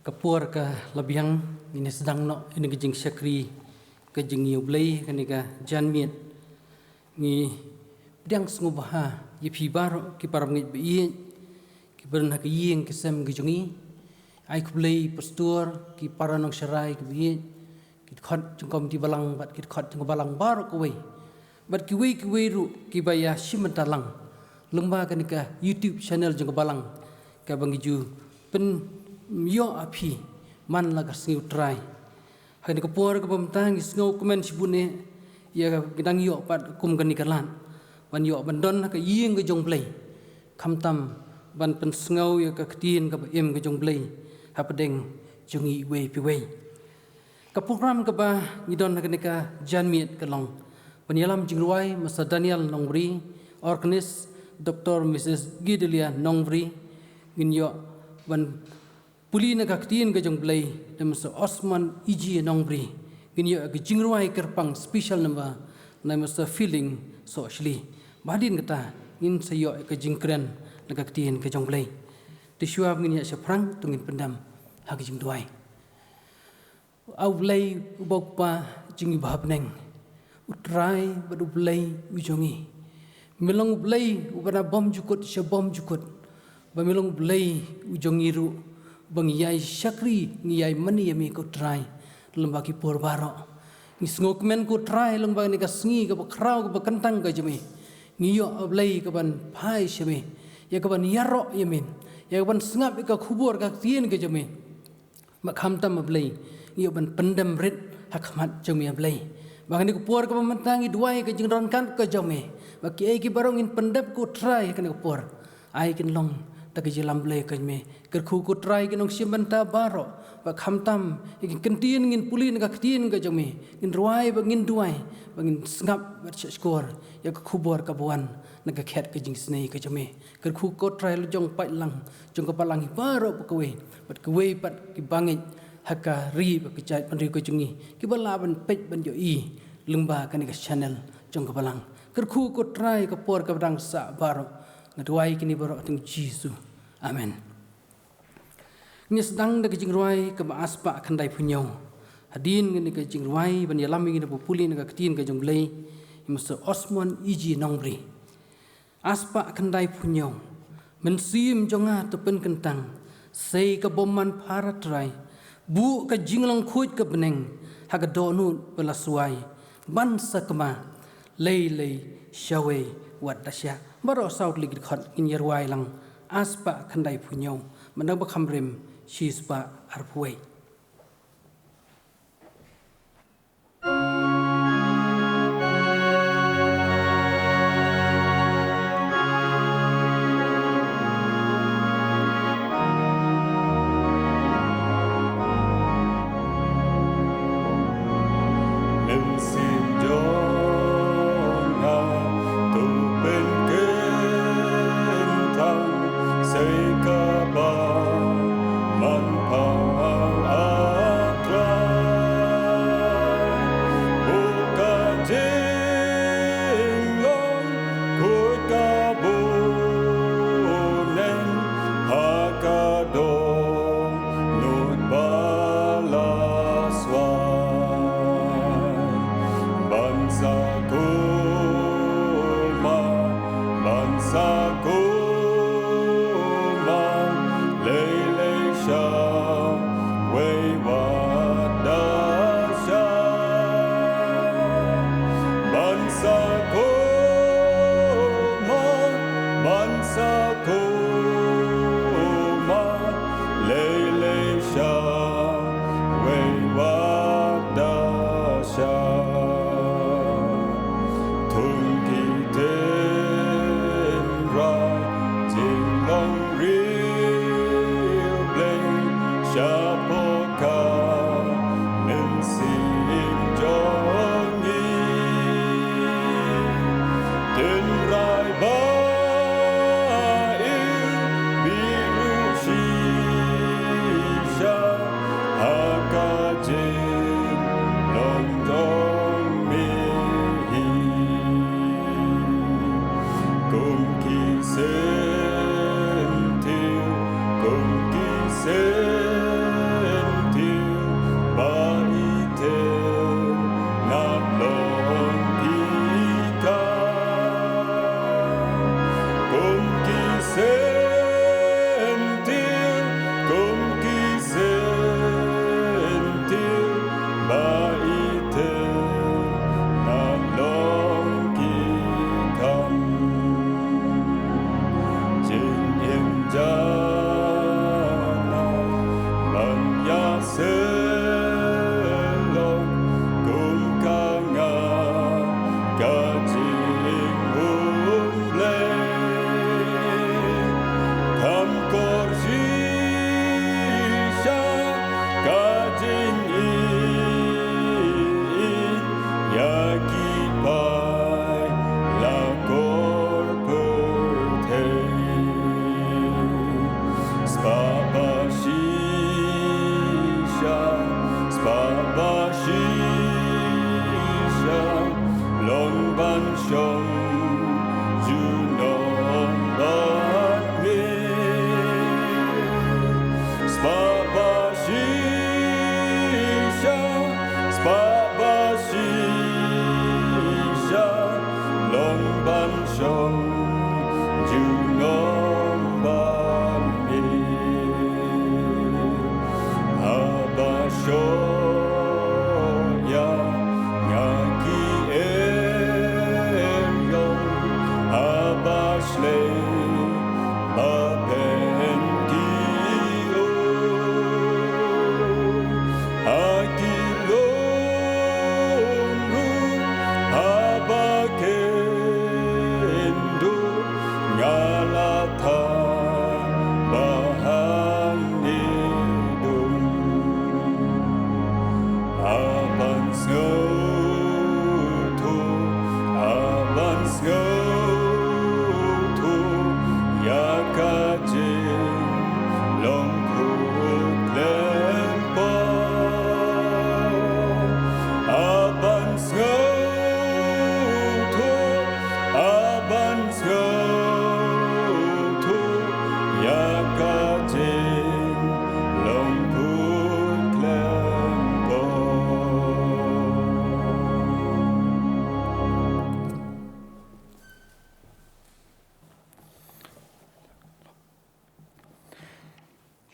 kapur ka labiang ini sedang no ini kejing syakri kejing yublay kanika janmiet ni bidang sngubha yipi baro ki param ngit bi ki berna ki yeng kesem gejungi ai kublay pastor ki paranong syarai ki bi ki khot jengkom di balang bat ki khot jeng balang baro ko we bat ki we ru ki baya simentalang lengba kanika YouTube channel jeng balang ka bangiju pen yo api man laga singiu try hani kapor ka pamtang isngau komen sibune ya gedang yo pat kum kan nikalan ban yo bandon ka ying ke jong play khamtam ban pen sngau ya ka ktin ka em ke jong play hapadeng jungi we pi we ka program ka ba ngidon ka nika janmiet ka long penyalam jingruai masa Daniel Nongri organis Dr. Mrs. Gidelia Nongri nginyo ban puli na kaktiin ka jong play na masa Osman Iji Nongri ginyo ka jingruai kerpang special number na masa feeling socially badin kata ngin sayo ka jingkren na kaktiin ka jong play tisuab nginya sa prang tungin pendam ha ka jingduai au play ubok pa jingi bahabneng utrai badu play ujongi melong play ubana bom jukut sa bom jukut ba melong play ujongi ru bang yai syakri ngiyai mani yami ko try lembaki porbaro ngisngok men ko try lembaki ni kasngi ka bakrau ka kentang ka jemi ngiyo ablai ka ban phai shemi ya ka ban yaro yamin ya ka ban sngap ka khubur ka tien ka jemi makham tam ablai ngiyo ban pendam rit hakmat jemi ablai bang ni ko por ka mantangi duai ka jingron kan ka jemi baki ai ki barong in pendap ko try ka ni ko por ai kin long tak jelam blay kami kerku ko try kinong simenta baro ba khamtam ikin kentin ngin pulin ka ktin ka jami ngin ruai ba ngin duai ba ngin ngap ba skor ya ka khubor ka buan naga khet ka jing snei ka jami kerku ko try lo jong pai lang jong ka palang hi baro ba ka we bat ka we pat ki bangit haka ri ba ka jai pan ri ko jungi ki bala ban pej ban yo i lungba ka ni ka channel jong ka palang kerku ko try ka por ka dang sa baro ngaduai kini baru ating Jisu. Amen. Ini sedang dak jingruai ke aspa kandai punyau. Hadin ngene ke jingruai ban yalami ngene populi ngene ketin ke jonglei. Masa Osman Iji Nongri. Aspa kandai punyau. Mensim jonga tepen kentang. Sei ke boman paratrai. Bu ke jinglang kuit ke beneng. Haga donut belasuai. Bansa kema. Lei syawe wat dasya. Baru saud lagi dekat in yerwai lang aspa kandai punyau menang bakhamrem shispa arpuai. Cùng kỳ sen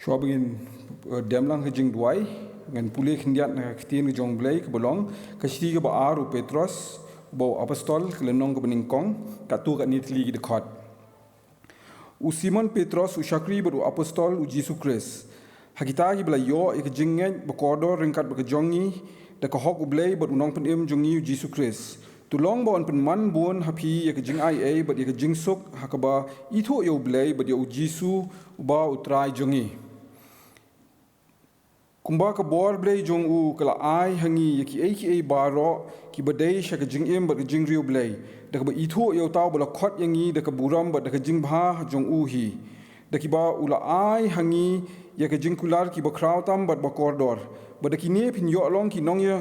Chua begin demlang ke jing duai ngan pulih kendiat na ketien ke jong blai ke bolong ke siti ke ba aru Petros bo apostol ke lenong ke beningkong katu kat nitli ke dekat. U Simon Petros u Syakri beru apostol u Yesus Kristus. Hakita ki bela yo ke jinget bekodor ringkat be jongi de ke hok u blai beru nong penim jongi u Yesus Kristus. Tulong bawan penman buon hapi ke jing ai bet ke jing suk hakaba itu yo blai bet yo Yesus ba utrai jongi. Kumba ka bor blai jong u kala ai hangi ki baro ki badai sha ka jing em ba ka jing riu blai da ka ba ithu yo taw bala khot yangi da ka buram ba da ka jing bha jong u hi da ki ba ula ai hangi ya ka jing kular ki ba kraw tam ba kordor ba da ki ne phin yo long ki nong ya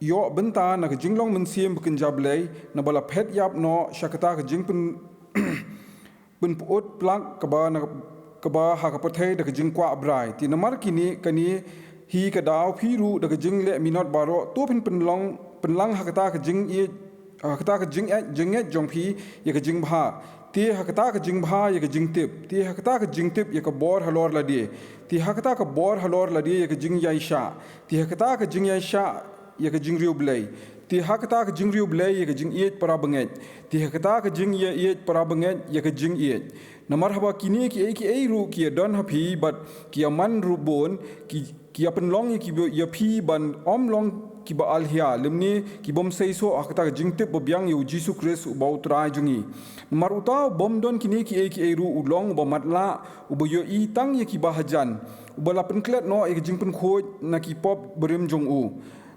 yo benta na ka jing long men siem ba kin jab blai na bala phet yap no shakata ka jing pun pun pot plak ka ba na kaba ha ka pathai da ka jing kwa abrai ti namar kini kani hi ka daw phiru da ka jing le minot baro to pin long ha ka ta ka jing e ha ka ta ka jing jong phi ye ka jing bha ti ha ka ta ka jing bha ye ka jing tip ti ha ka ta ka jing tip ye ka bor halor la di ti ha ka ta ka bor halor la di ye ka jing yai sha ti ha ka ta ka jing yai sha ye ka jing riu blai ti ha ka ta ka jing riu blai ye ka jing e para banget ti ha ka ta ka jing ye e para banget ye ka jing e namar haba kini ki ru ki don hapi but ki aman ru bon ki apen long ki ya phi ban om long ki ba al hia lemni ki bom sei so akata jingtip bo byang yu Yesus Kristus ba utrai jungi namar uta bom don kini ki ru ulong ba matla u bo yo I tang ye ki ba hajan u ba la pen klet no e jingpen khoj na ki pop berim jong u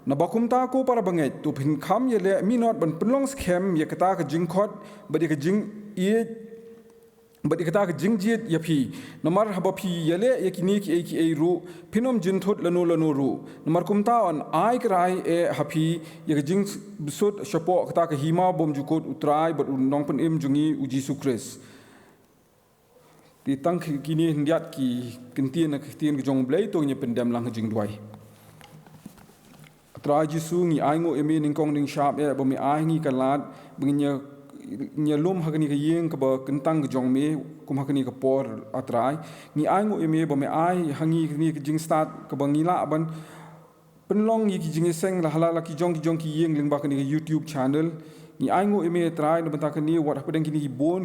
na bakum ta ko para banget tu phin kham ye le minot ban penlong scam ye kata ka jingkhot ba de ka jing but ikata ka jingjit yapi namar haba phi yele yakini ki ru phinom jinthot lanu ru namar kumta on ai krai e hapi yak jing bisot shapo kata ka hima bom jukot utrai but nong pen im jungi u Yesus Kristus ti tang kini ndiat ki kentien ki jong blai to nye pendam lang jing duai atra Yesu ngi ai ngo emi ning kong ning shap e bomi ai ngi kalat bengnya nyalum hakani ka yeng ka ba kentang jong me kum hakani ka por atrai ni ai ngo eme ba me ai hangi ni jing start ka ba ngila ban penlong yi ki jing seng la hala ki jong ki yeng ling ba ka ni YouTube channel ni ai ngo eme trai no banta ka ni wat ha ki ni bon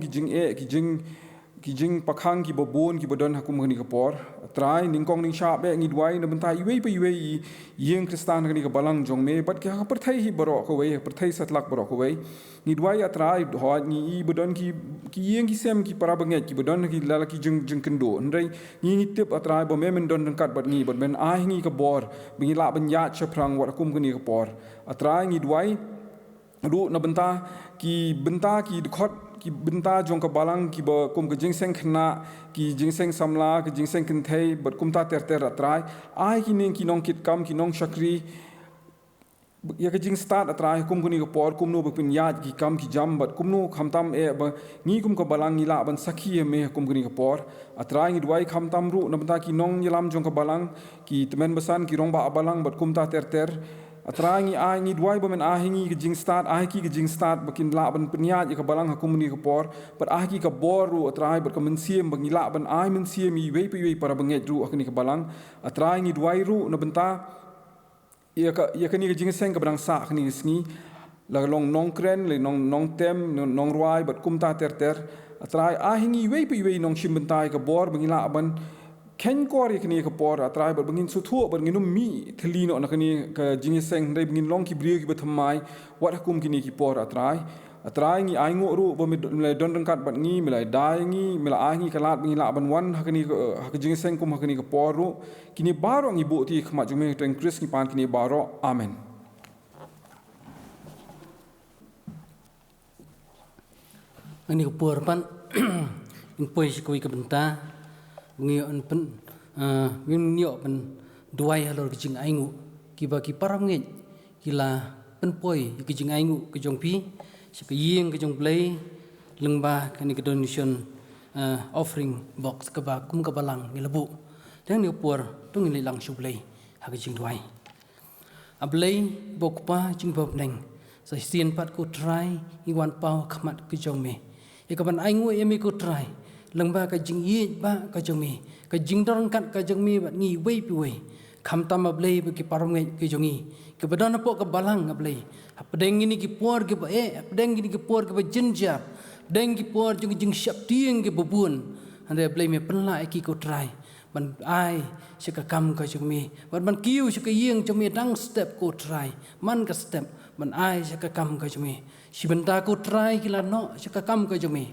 ki jing pakhang ki ba bon ki ba don hakum ni ka por trai ning kong ning sha be ngi dwai no banta iwei pa iwei yeng kristan ka ni ka balang jong me bat ka per thai hi baro ko wei per thai satlak baro ko wei ni dwai atrai ho ni I ba don ki yeng ki sem ki para banget ki ba don ki lala ki jing kendo ndai ni tip atrai ba me men don kat bat ni bat men ai ngi ka bor bingi la ban ya chaprang wat kum ka ni ka por atrai ngi dwai ru na banta ki khot ki benta jong ka balang ki ba kum ka jingseng khna ki jingseng samla ki jingseng kinthei bat kum ta ter atrai ai ki ning ki nong kit kam ki nong shakri ya ka jing start atrai kum kuni ka por kum no bapin yat ki kam ki jam bat kum no khamtam e ba ngi kum ka balang ni la ban sakhi me kum kuni ka por atrai ngi dwai khamtam ru na benta ki nong yalam jong ka balang ki temen besan ki rong ba balang bat kum ta ter atrangi ai ngi dwai ba men ahingi ki jing start bakin la ban penyat ka balang ha komuni ka por but ahi ka boru atrai ber ka mensiem bangi la ban ai mensiem I wei para banget ru akni ka balang atrai ngi dwai ru na benta ya ka ni ka jing seng ka barang sa akni sngi la long nong kren le nong tem nong ruai bat kum ta ter atrai ahingi wei nong shim bentai ka bor bangi la ban ken kor yakni ka por atrai ber bangin su thu ber nginum mi thlino nakani ka jingiseng dai bangin long ki brio ki bathamai wat hakum kini ki por atrai atrai ngi ai ngoru bo milai don rengkat bat ngi milai dai ngi milai ai ngi kalat ngi la ban wan hakani hakajing seng kum hakani ke poru kini baro ngi bo ti khma jume teng kris ngi pan kini baro amen. Ini kepur pan impoi sikoi kebenta ngi pen ngi pen duai halor kijing aingu kiba ki param ngi kila penpoi kijing aingu kijong pi sikaying kijong play lengba kani ke donation offering box keba kum kebalang ngi lebu dan ni kepur tu ngi lang sublay ha kijing duai ablay bokpa jing bob neng sa sien pat ko try iwan pau khmat kijong me ikaban aingu emi ko try lengba ka jing ye ba ka jong me ka jing dorang kat ka jong me bat ngi wei pi wei kham tam ablay ba ki param ngai ki jongi ke badana po ka balang ablay apdeng ini ki por ke ba apdeng ini ki por ke ba jinja deng ki por jing syap tieng ke bubun ande ablay me penla ki ko try ban ai sika kam ka jong me ban kiu sika yeng jong me dang step ko try man ka step ban ai sika kam ka jong me si benta ko try kila no sika kam ka jong me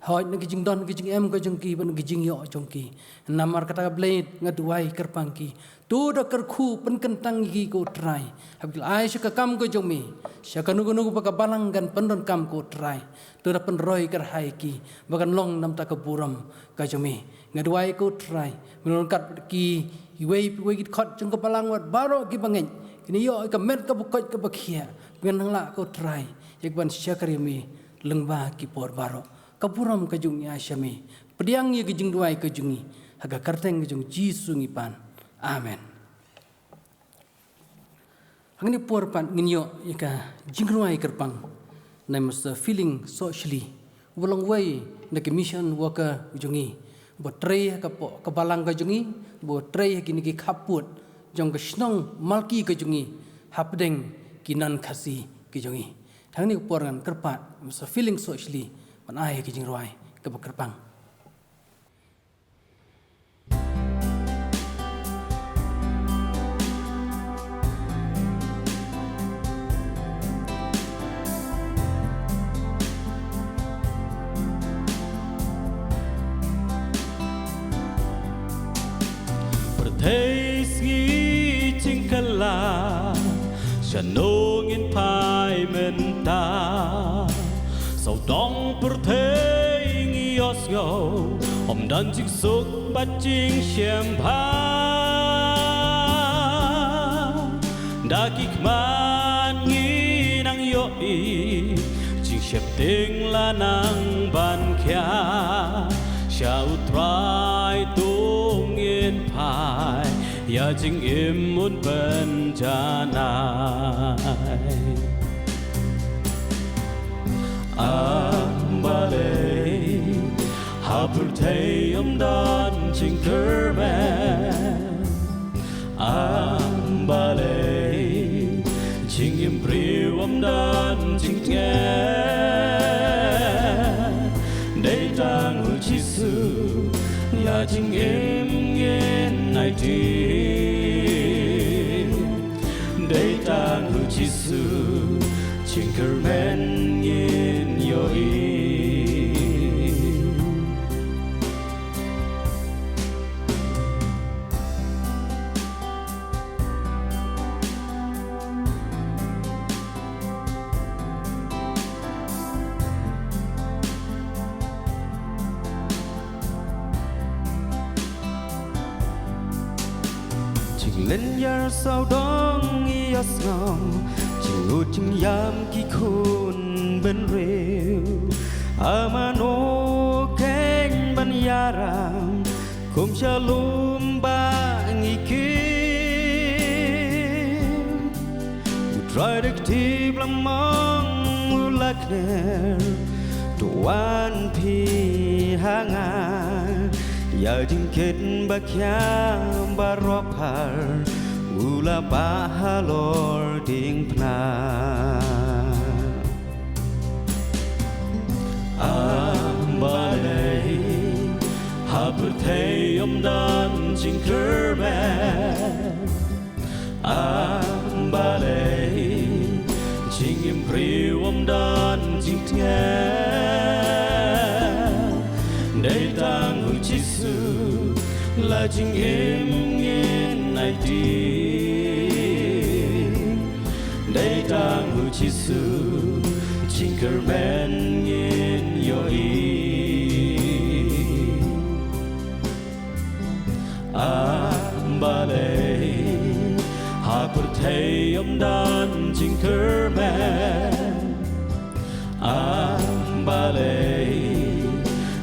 hoi na kijing don kijing em ka jong ki ban kijing yo jong ki namar kata blade ngaduai kerpang ki tu da kerku pen kentang ki ko try habil ai sika kam ka jong me sika nugu pa ka balang gan pendon kam ko try tu da pen roi ker hai ki bagan long nam ta ka buram ka jong me ngaduai ko try melon kat ki wei ki khot jong ka balang wat baro ki bangen kini yo ka met ka bukot ka bakhia ngan la ko try ek ban syakari me lengba ki por baro kapuram kajung ya syami pediang ye kejung duai kejungi haga karteng kejung jisu ngipan amen hangni por pan nginyo ika jingruai kerpang na must feeling socially wolong way na mission worker jungi bo trei ka po ka balang kajungi bo trei kini ki khaput jong ka snong malki kajungi hapdeng kinan khasi kejungi hangni por ngan kerpat must feeling socially man ai kijing roi ke bekerpang Pertais ngi tingkala shanongin pai menta sau dong pertai ngi osgo om dan jik suk bat jing shem pa da kik man ngi nang yo i jing shep ting la nang ban kya shau try tung in pai ya jing im mun ban janai Ambale Hapertay dan Jinkerman Ambale Jingim Priw dan Jinggen Datang Jisu Ya Jingim Ngin Naiti Datang Jisu Jinkerman in your ear. Ching lên yar sao dong yas ngom ching u ching yam ki khun ben reu amano keng ban yaram kum shalom ba ngi ki try to keep lamong ulakner to one pi hanga ya jing ket ba kya ba ropar ula ba halor ding pna Ambale Hapertay dan Jinkerman Ambale Jingim Priw dan Jingten nghe để ta ngự Giêsu là chính em nghe này đi để ta ngự Giêsu chính cơ bên nghe yo ý balay hapur thay om dan chính cơ bên balay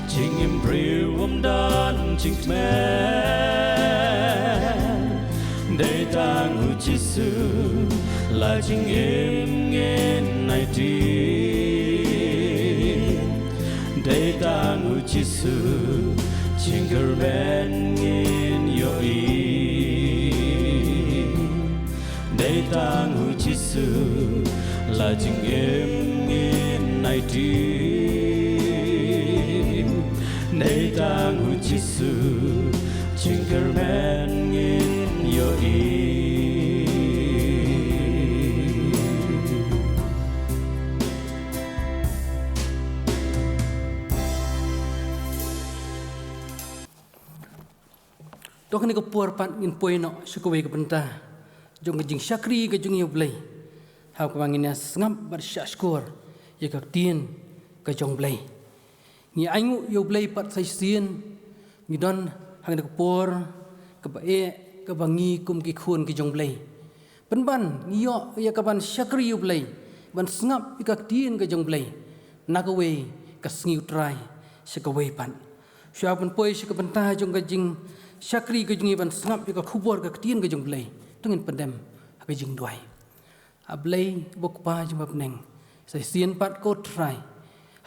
chính em priu om dan chính mẹ để ta ngự Giêsu là chính em nghe này đi để ta ngự Giêsu chính cơ bên nghe yo ý để ta ngự Giêsu là chính em nghe này đi để ta ngự Giêsu chính cơ bên nghe yo ý Dokan ni kapur pan in poino sukuwe kapenta jong jing syakri ke jong yoblay hau kawangina ngam bar syashkur ye ka tien ke jong blay ni aingu yoblay pat sai sien ni don hang ni kapur ke bae ke bangi kum ki khun ki jong blay ban ni yo ye ka ban syakri yoblay ban ngam ka tien ke jong blay nakawe ka sngiu trai syakawe pan syap pan poi syakapenta jong ka jing syakri ke jing ban ngap ka khubor ka tien ke jong blay tungin pendem ka jing duai ablay bok pa jing bapneng sai sien pat ko trai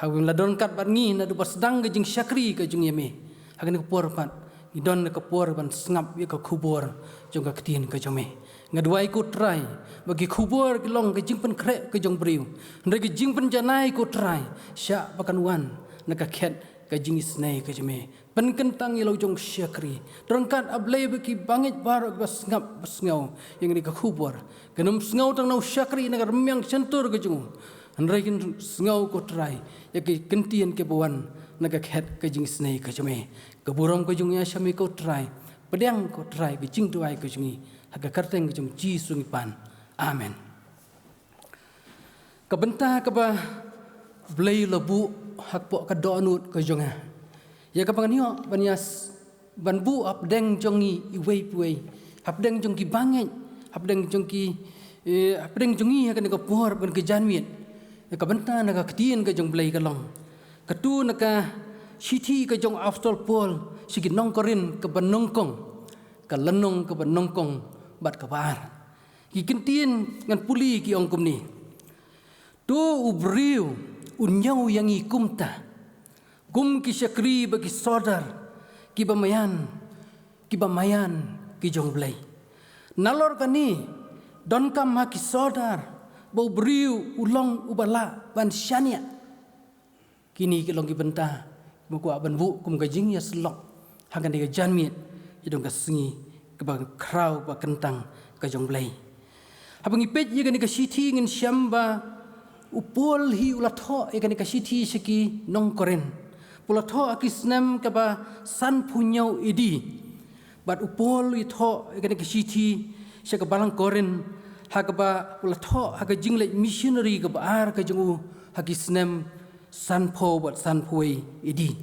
hawing ladon kat bat ngi na du basdang ke jing syakri ke jing yeme hagan ko por pat ni don ka por ban ngap ka khubor jong ka tien ke jome ngaduai ko trai bagi khubor ke long ke jing pen kre ke jong briu ndai ke jing pen janai ko trai sya bakan wan na ka khet ka jing isnai ke jome pen kentang yelo jong syakri terangkat ablay beki bangit barok bas ngap bas ngau yang ni ka khubor kenum ngau tang nau syakri na remyang sentur ke jong andrai kin ngau ko trai ya ke kentien ke bawan na ka khet ke jing isnai ke jome ke buram ke jong ya syami ko trai pedang ko trai ke jing tuai ke jongi haga karteng ke jong ji sungi pan amen ka benta ka ba blay lebu hak po ka donut ke jonga ya kapang niyo banyas banbu apdeng jongi iwei puei apdeng jongki banget apdeng jongki apdeng jongi akan ka por ban ke janmiet ya kabenta na ka ktien ka jong blai ka long katu na ka siti ka jong apostol Paul sigit nong korin ka banongkong ka lenong ka banongkong bat ka bar ki kentien ngan puli ki ongkum ni tu ubriu unyau yang ikumta kum ki syakri bagi sodar ki bamayan ki jong blai nalor kani don kam ha ki sodar bau briu ulong ubala ban syania kini ki long ki benta muku ban bu kum ka jing ya slok hagan de janmit idong ka singi ke bang krau ba kentang ka jong blai habang ipet ye kan ka siti ngin syamba upol hi ulatho ye kan ka siti siki nong koren pulatho akisnem kaba san punyau idi bat upol itho ekane kisiti syaka balang koren hakaba pulatho haka jingle missionary kaba ar ka jungu hakisnem san po bat san poi idi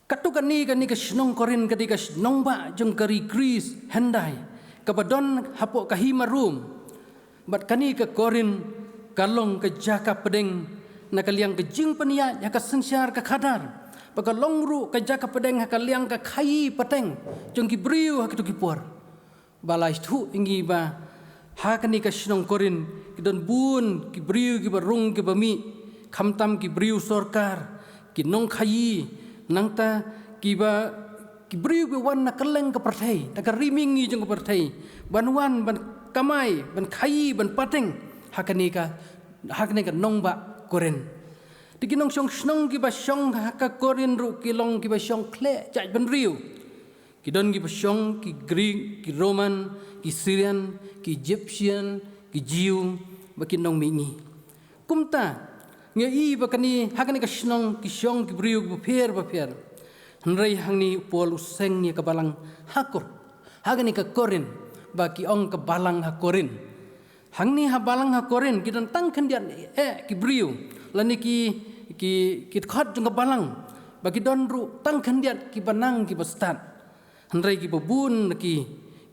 katukan ni ka snong koren ka snong ba jung kari Greece handai kaba don hapo kahimarum bat kani ka koren kalong ka jaka pedeng nakaliang ke jing penia ya ka sensyar ka khadar baka longru ka jaka pedeng hakaliang ka khai pateng jongki briu hakitu ki por balai thu ingi ba hakani ka snong korin kidon bun ki briu ki barung ki bami khamtam ki briu sarkar ki nong khai nangta ki ba ki briu be wan na kaleng ka parthai ta ka rimingi jong ka parthai banwan ban kamai ban khai ban pateng hakani ka nong ba koren dikinong syong snong ki ba syong haka koren ru kilong ki ba syong kle chai ban riu kidon ki ba syong ki Greek ki Roman ki Syrian ki Egyptian ki Jew bakinong mingi kumta nge bakani hakani ka shnong ki shong ki briu bu pher ba pher hanrei hangni pol useng ni ka balang hakor hagani ka korin ba ki ong ka balang ha korin hangni ha balang ha korin ki dan tang khandian ki briu lani ki khot jong ka balang ba ki don ru tang khandian ki banang ki bastat hanrei ki babun ki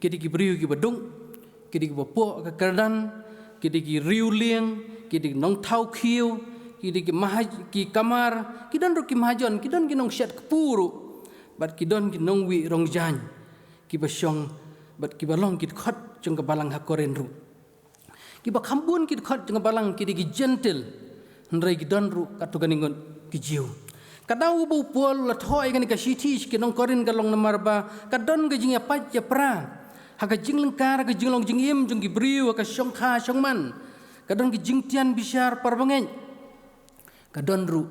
di ki briu ki badung ki di ki bapo ka kardan ki di ki riu lieng ki di nong thau khiu ki di ki kamar ki don ru ki mahajon ki don ki nong syat kepuru bat ki don ki nong wi rong jan ki basyong bat ki balong ki khot jong ka balang ha koren ru ki ba khambun ki khot jong ka balang ki di ki gentle hanrei ki don ru ka tu ganingon ki jiu kadau bu pol la thoi gani ka shiti ki nong koren ka long namar ba ka don ga jing ya pat ya pra ha ka jing lengkar ka jing long jing im jong ki briu ka syong kha syong man ka don ki jing tian bisyar parbangen ka don ru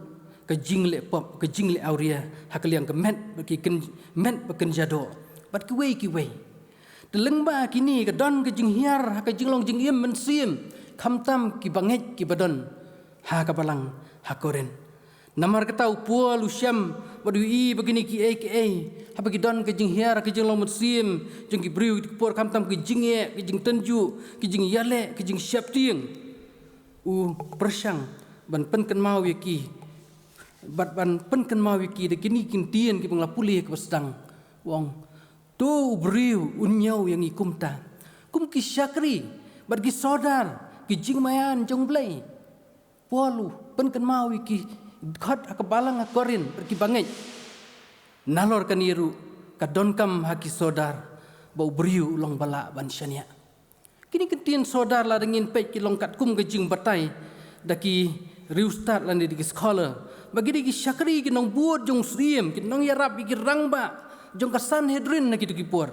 ka jing le pop ka jing le auria ha ka liang ka met ba ki ken met ba ken jado bat ki wei teleng ba kini ka don ka jing hiar ha ka jing long jing im men sim kham tam ki banget ki badon ha ka balang ha koren namar ka tau pual usyam badu i begini ki ha bagi don ka jing hiar ka jing long men sim jing ki briu ki por kham tam ki jing ye ki jing tenju ki jing yale ki jing syap tieng persang ban pen kan mau ye ki bat ban pen kan mau ye ki de kini kin tien ki bangla pulih ke sedang wong tu briu unyau yang ikum ta kum ki syakri bat ki sodar ki jing mayan jong blai polu pen kan mau ki khat ak balang ak korin ki bangai nalor kan iru ka don kam haki sodar bau briu long bala ban syania kini ketien sodar la dengin pe ki long kat kum ke jing batai daki riu start lan di scholar bagi di syakri ki nong buat jong sriem ki nong yarap ki rangba jong ka Sanhedrin na ki por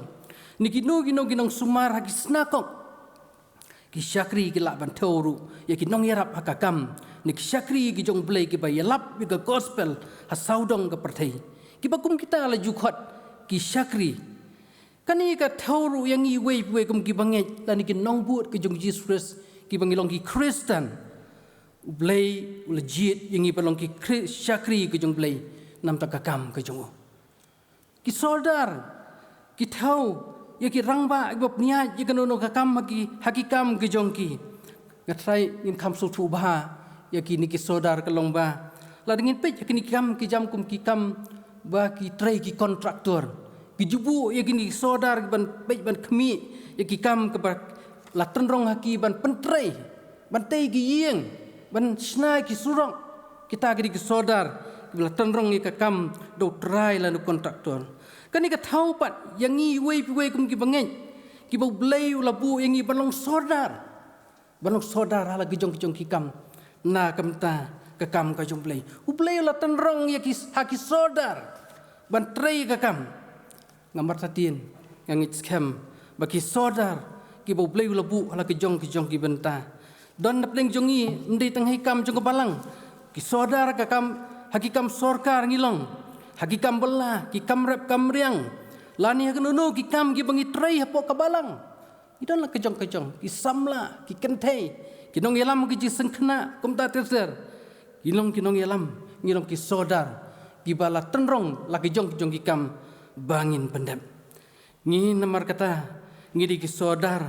niki no ki nong sumar haki snakok ki syakri ki la ban thoru ya ki nong yarap hakakam niki syakri ki jong blai ki ba yalap ki gospel ha saudong ka perthai ki bakum kita la jukhot ki syakri kani ka thoru yang i wei kum ki banget lan ki nong buat ki jong Jesus ki bangilong ki Kristen blai legit yang i palong ki syakri ki jong blai nam ta kakam ki jong ki soldar ki thau ya ki rangba ibop nia ji kanono kakam hakikam ki jong ki ngatrai in kam su thu ba ya ki ni ki soldar kalong ba la dingin pe ki ni kam ki jam kum ki kam ba ki trai ki kontraktor ki jubu ya ki ni soldar ban pe ban khmi ya ki kam ke la tenrong haki ban pentrai ban tei ki yeng ban snai ki surong kita ki soldar bila tenrong ni kakam do try la kontraktor kani ka thau pat yang i wei kum ki bangai ki bau blai la bu yang i balong soldar hala ki jong ki kam na kam ta ka kam ka jong blai u blai la tenrong ya ki haki soldar ban trai ka kam ngamar tatin yang it scam baki soldar ki bau blai la bu hala ki jong ki benta don na pleng jongi ndai tang hai kam jong ka balang ki soldar ka kam hakikam sorkar ngilong hakikam bela ki kamrep kamriang lani hakenunu ki kam ki bangi trai hapo kabalang idon la kejong ki samla ki kentei ki nong yalam ki jiseng kena kumta terser kilong ki nong yalam ngilong ki sodar ki bala tenrong la kejong ki kam bangin pendem ngi namar kata ngidi ki sodar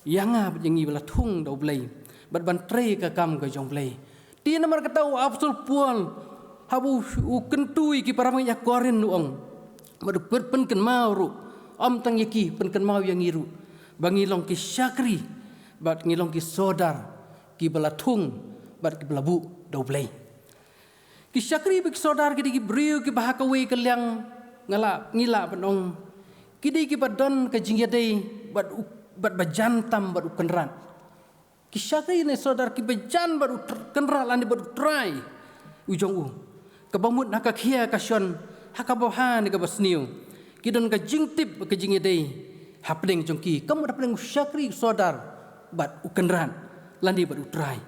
yanga jengi bala thung do blai bat ban trai ka kam ka jong blai ti namar kata absol pual habu kentui ki paramai ya koren nuong madu pen ken mau ru om tang yaki pen ken mau yang iru bangi long ki syakri bat ngilong ki sodar ki balatung bat ki belabu doblei ki syakri bi sodar ki briu ki bahakawe ke liang ngila penong ki ki badon ke jingyadei bat bajantam bat ukenran ki syakri ne sodar ki bajan bat kenra lan bat try ujong kabamut nak khia kasyon hakabahan ka basniu kidon ka jingtip ka jingedei hapling jongki kamu hapling syakri sodar bat ukenran landi bat utrai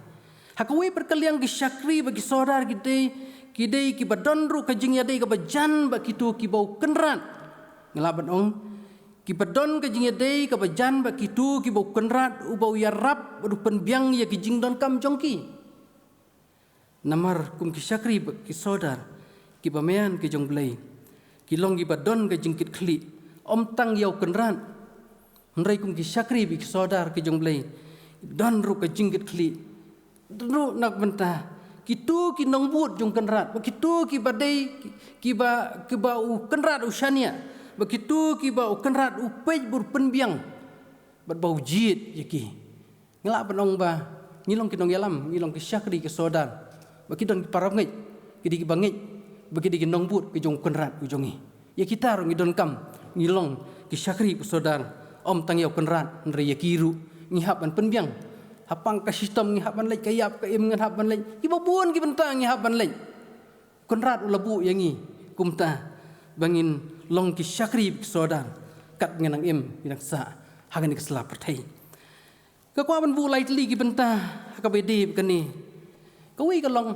hakawe perkaliang ki syakri bagi sodar kidei ki badonru ka jingyadei ka bajan ba kitu ki bau kenran ngelaban ong ki badon ka jingyadei ka bajan ba kitu ki bau kenrat u bau yarap badu penbiang ya ki jingdon kam jongki namar kum ki syakri ki sodar ki bamean ki jong blai ki long ki badon ke jingkit khli om tang yau kenran nrai kum ki syakri ki sodar ki jong blai don ru ke jingkit khli ru nak benta kitu ki nong but jong kenrat begitu ki badai ki ba u kenrat usania begitu ki ba u kenrat u pej bur penbiang bat bau jit yaki ngelak penong ba ngilong kinong yalam ngilong ki syakri ki sodar bagi don parab ngai kidi ki bangit bagi di nong but ki jong kenrat ujongi ya kita ro ngidon kam ngilong ki syakri ki sodar om tang yau kenrat nri yakiru ngihap ban penbiang hapang ka sistem ngihapan lej kayap ka im ngihapan lej ki babun ki bentang ngihapan lej kenrat ulabu yangi kumta bangin long ki syakri ki sodar kat ngenang im binang sa hagan ki selap pertai ka kwa ban bu lai tli ki benta ka bedi kani ka wi ka long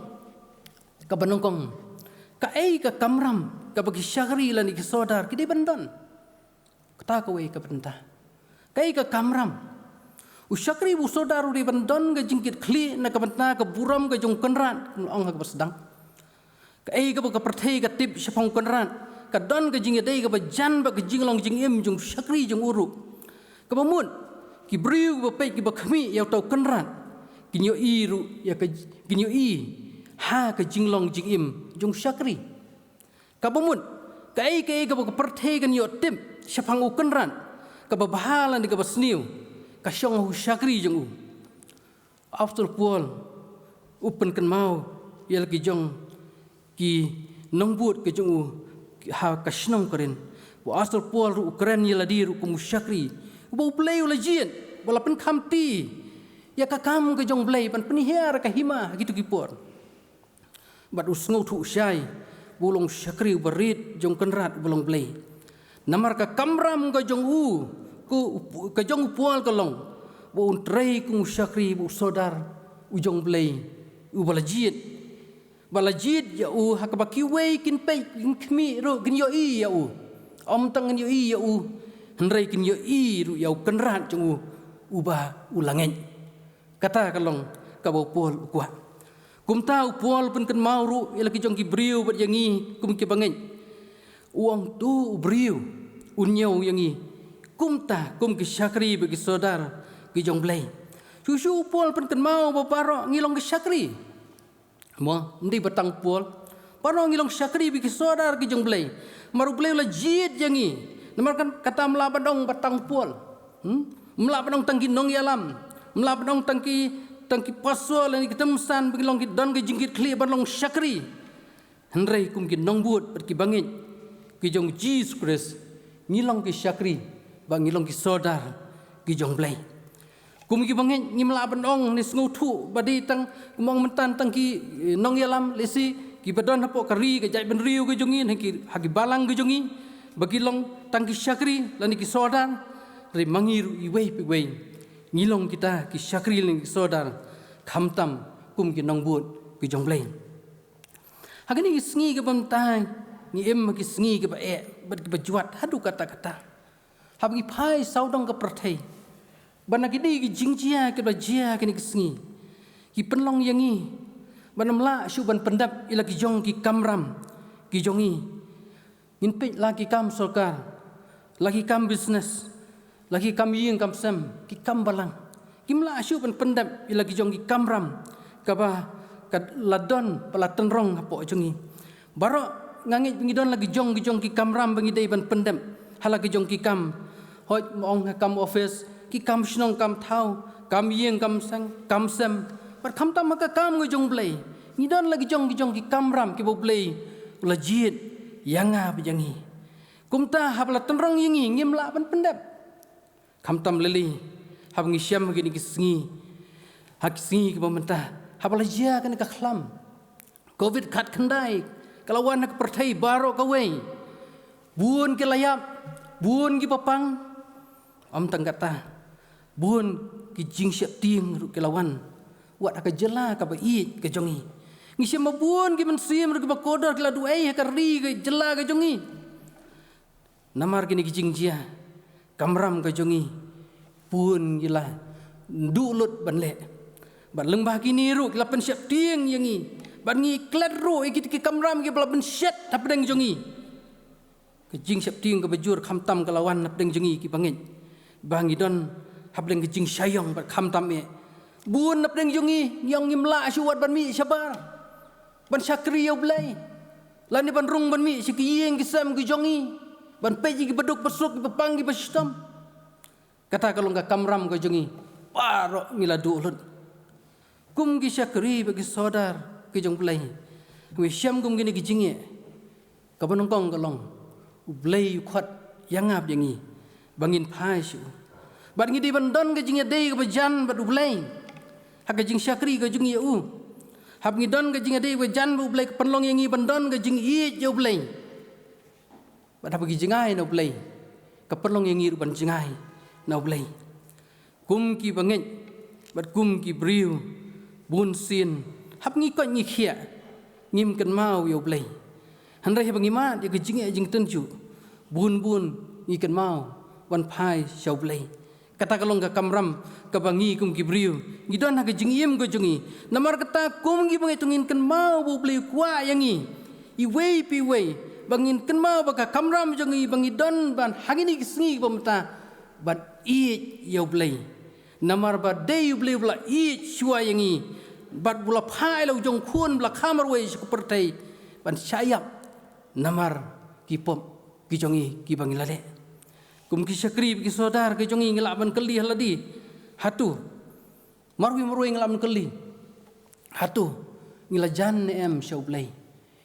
ka banongkong ka ai ka kamram ka bagi syakri lan ki sodar ki di bandon kata ka wi ka benta kai ka kamram usyakri bu sodaru di bandon ga jingkit khli na ka bentna ka buram ga jong kenrat ong ha basdang ka ai ka perthai ka tip syapong kenrat ka don ga jing dei ga bajan ba ga jinglong jing im jong syakri jong uru ka bamun ki briu ba pe ki ba khmi yau tau kenrat ki nyo iru ya ka ki nyo i ha ka jinglong jing im jong syakri ka bamun ka ai ka perthai ga nyo tip syapang u kenrat ka bahalan di ka basniu kasyong hu syakri jong u after pual upen kan mau yel ki jong ki nongbut ke jong u ha kashnong karen wa after pual ru kren yel di ru kum syakri bo play ula jien bola pen khamti ya ka kam ke jong blai pan penihar ka hima gitu ki por bat usngo thu syai bolong syakri berit jong kenrat bolong blai namar ka kamram ke jong u ka jong pual kalong bo untrei ku syakri bu sodar ujong blai u balajit ya u hakabaki wei kin pe kin khmi ro kin yo i ya u om tang yo i ya u hendrei kin yo i ru yau kenrat jong u ba ulangen kata kalong ka bo pol kwa kum tau pol pen kan mau ru ila ki jong ki briu bat yangi kum ki bangen uang tu briu unyau yangi kumta kum ki syakri bagi sodar ki jong blai susu pol pen kan mau baparo ngilong ki syakri mo ndi batang pol paro ngilong syakri bagi sodar ki jong blai maru blai la jit jangi namarkan kata melabadong batang pol melabadong tangki nong yalam melabadong tangki pasol ni kitemsan bagi long ki don ki jingkit kli balong syakri hendrei kum ki nong but ki bangit ki jong Jesus Christ ngilong ki syakri bang ilong ki sodar ki jong blai kum ki bangin ngimla bandong ni sngu thu badi tang kumong mentan tang ki nong yalam lesi ki badon hapo kari ke jai ben riu ke jongin haki balang ke jongi bagi long tang ki syakri lani ki sodar ri mangiru i wei pi wei ngilong kita ki syakri lani ki sodar khamtam kum ki nong but ki jong blai hagani ki sngi ke bamtai ni em ki sngi ke ba bad ki bajuat hadu kata-kata habgi phai saudong ka perthai bana ki di ki jingjia ke bajia ke ni kisngi ki penlong yangi banamla syuban pendap ila ki jong ki kamram ki jongi inpe lagi kam sokar lagi kam business lagi kam ying kam sem ki kam balang kimla syuban pendap ila ki jong ki kamram ka ba ka ladon pelatan rong hapo jongi baro ngangit ngidon lagi jong ki kamram bangi dei ban pendap halagi jong ki kam hoi mong kam office ki kam shnong kam thau kam yeng kam sang kam sem par kham tam ka kam ngi jong blai ni don lagi jong ki kam ram ki bo blai la jit yanga bajangi kumta habla tenrong yingi ngimla ban pendap kham tam leli hab ngi syam gi ni sngi hak sngi ki bomenta habla jia kan ka khlam covid khat khandai kalawan ka perthai baro ka wei buon ki layap buon ki papang om tang kata buon ki jing syap ting ru kelawan wat ka jela ka ba i ka jongi ngi syam buon ki men sim ru ki ba kodor kala du ai ka ri ka jela ka jongi namar ki ni ki jing jia kamram ka jongi buon gila dulut ban le ban leng ba ki ni ru kala pen syap ting yangi ban ngi klet ro ikit ki kamram ki bala ben shet napdeng jongi ke jing sep ting ke bajur kham tam kalawan napdeng jongi ki bangin bangi don habdeng ke jing sayong bat kham tam e bun napdeng jongi yang ngimla suat ban mi sabar ban syakri yo blai lan ban rung ban mi sikiyeng ki sam ki jongi ban peji ki beduk besuk ki pepang ki bestam kata kalau enggak kamram ke jongi paro ngila dulut kum ki syakri bagi saudar ki jong blai we syam kum gini ki jinge ka banongkong kalong blai khat yangap yangi bangin phai su bat ngi di bandon ke jinge dei ke bajan bat blai hak ke jing syakri ke jing u hab ngi don ke jinge dei ke jan bu blai ke penlong yangi bandon ke jing i jo blai bat hab ki jingai no blai ke penlong yangi ru ban jingai no blai kum ki bangen bat kum ki briu bun sin hab ngi ko ngi khia ngim kan mau yo blai han rai bangi ma de ke jinge jing tenju bun ngi kan mau wan phai shau blai kata kalong ka kamram ka bangi kum ki briu ngi don ha ke jing yem go jungi namar kata kum ngi bangi tungin kan mau bu blai kwa yangi I wei pi wei bangin kan mau ba ka kamram jungi bangi don ban hangini sngi bamta bat I yo blai namar ba dei blai bla I shua yangi bat bula phai lo jong khun bla khamar wei ku pertai ban sayap namar ki pom ki jongi ki bangi lale kum ki syakri ki saudar ki jongi ngelaban keli haladi hatu marwi ngelaban keli hatu ngilajan em shaublai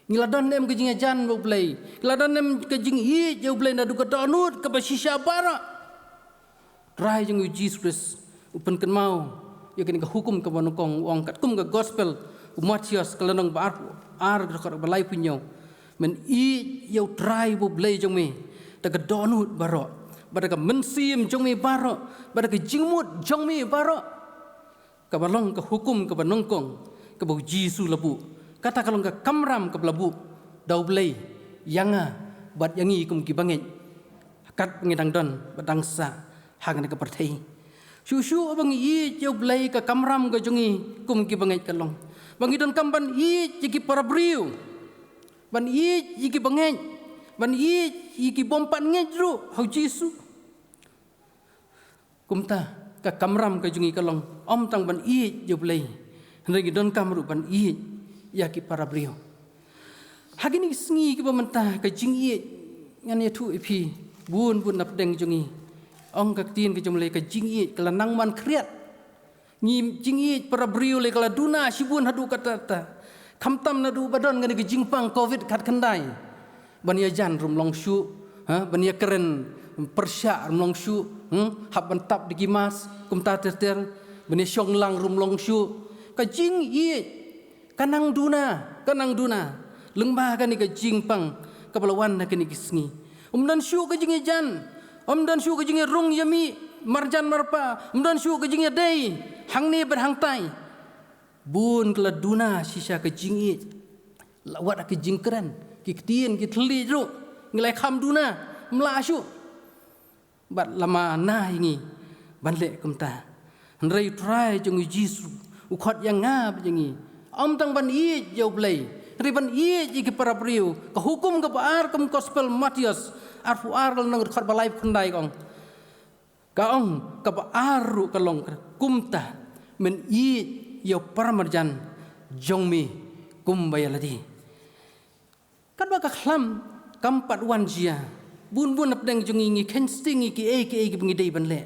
ngiladon em ke jinga jan blai ngiladon em ke jing hi jau blai na du ka donut ka basisha bara try jong Jesus upen kan mau ya kini ka hukum ka banokong wong kat kum ka gospel Matius kalanong ba ar ka balai punyo men I yo try bu blai jong me ta ka donut baro bada ka mensim jong me baro bada ka jingmut jong me baro ka balong ka hukum ka banongkong ka bu jisu labu kata kalong ka kamram ka labu dau blai yanga bat yangi kum ki bangen kat ngedang don badang sa hang ka perthai Susu abang I jau blai ka kamram ka jongi kum ki bangai kalong bangi don kamban I jiki para briu ban I jiki bangai ban I jiki bompan ngejru hau Jisu kumta ka kamram ka jongi kalong om tang ban I jau blai hengi don kamru ban I yaki para briu hagini sngi ki bamanta ka jingi ngane tu ipi bun napdeng jongi ong ka tin ke jomle ka jingi kala nang man kriat ngim jingi para briu le kala duna sibun hadu katata khamtam na du badon ngani ke jingpang covid khat khandai bania jan rum long shu bania keren persya rum long shu hab ban tap dikimas kumta ter bania shonglang rum long shu ka jingi kanang duna lengba kan ke jingpang kapalawan na kini kisngi umdan shu ka jingi jan dan syu kejing rung yami marjan marpa dan syu kejing dei hangni berhangtai bun keladuna sisa kejing lawat kejing keren ki ketien ki thli ru ngilai kham duna mla syu bat lama na ingi banle kumta nrei try jong jisu ukhat yang ngap jengi om tang ban I jau blai riban I ki para priu ka hukum ka par kum gospel Matius arfu ar nang khat balai khandai kong ka ong ka aru kalong kumta men I yo paramarjan jongmi kumbayaladi kan ba ka khlam kampat wan jia bun napdeng jongi ngi kensting ki ki bengi dei banle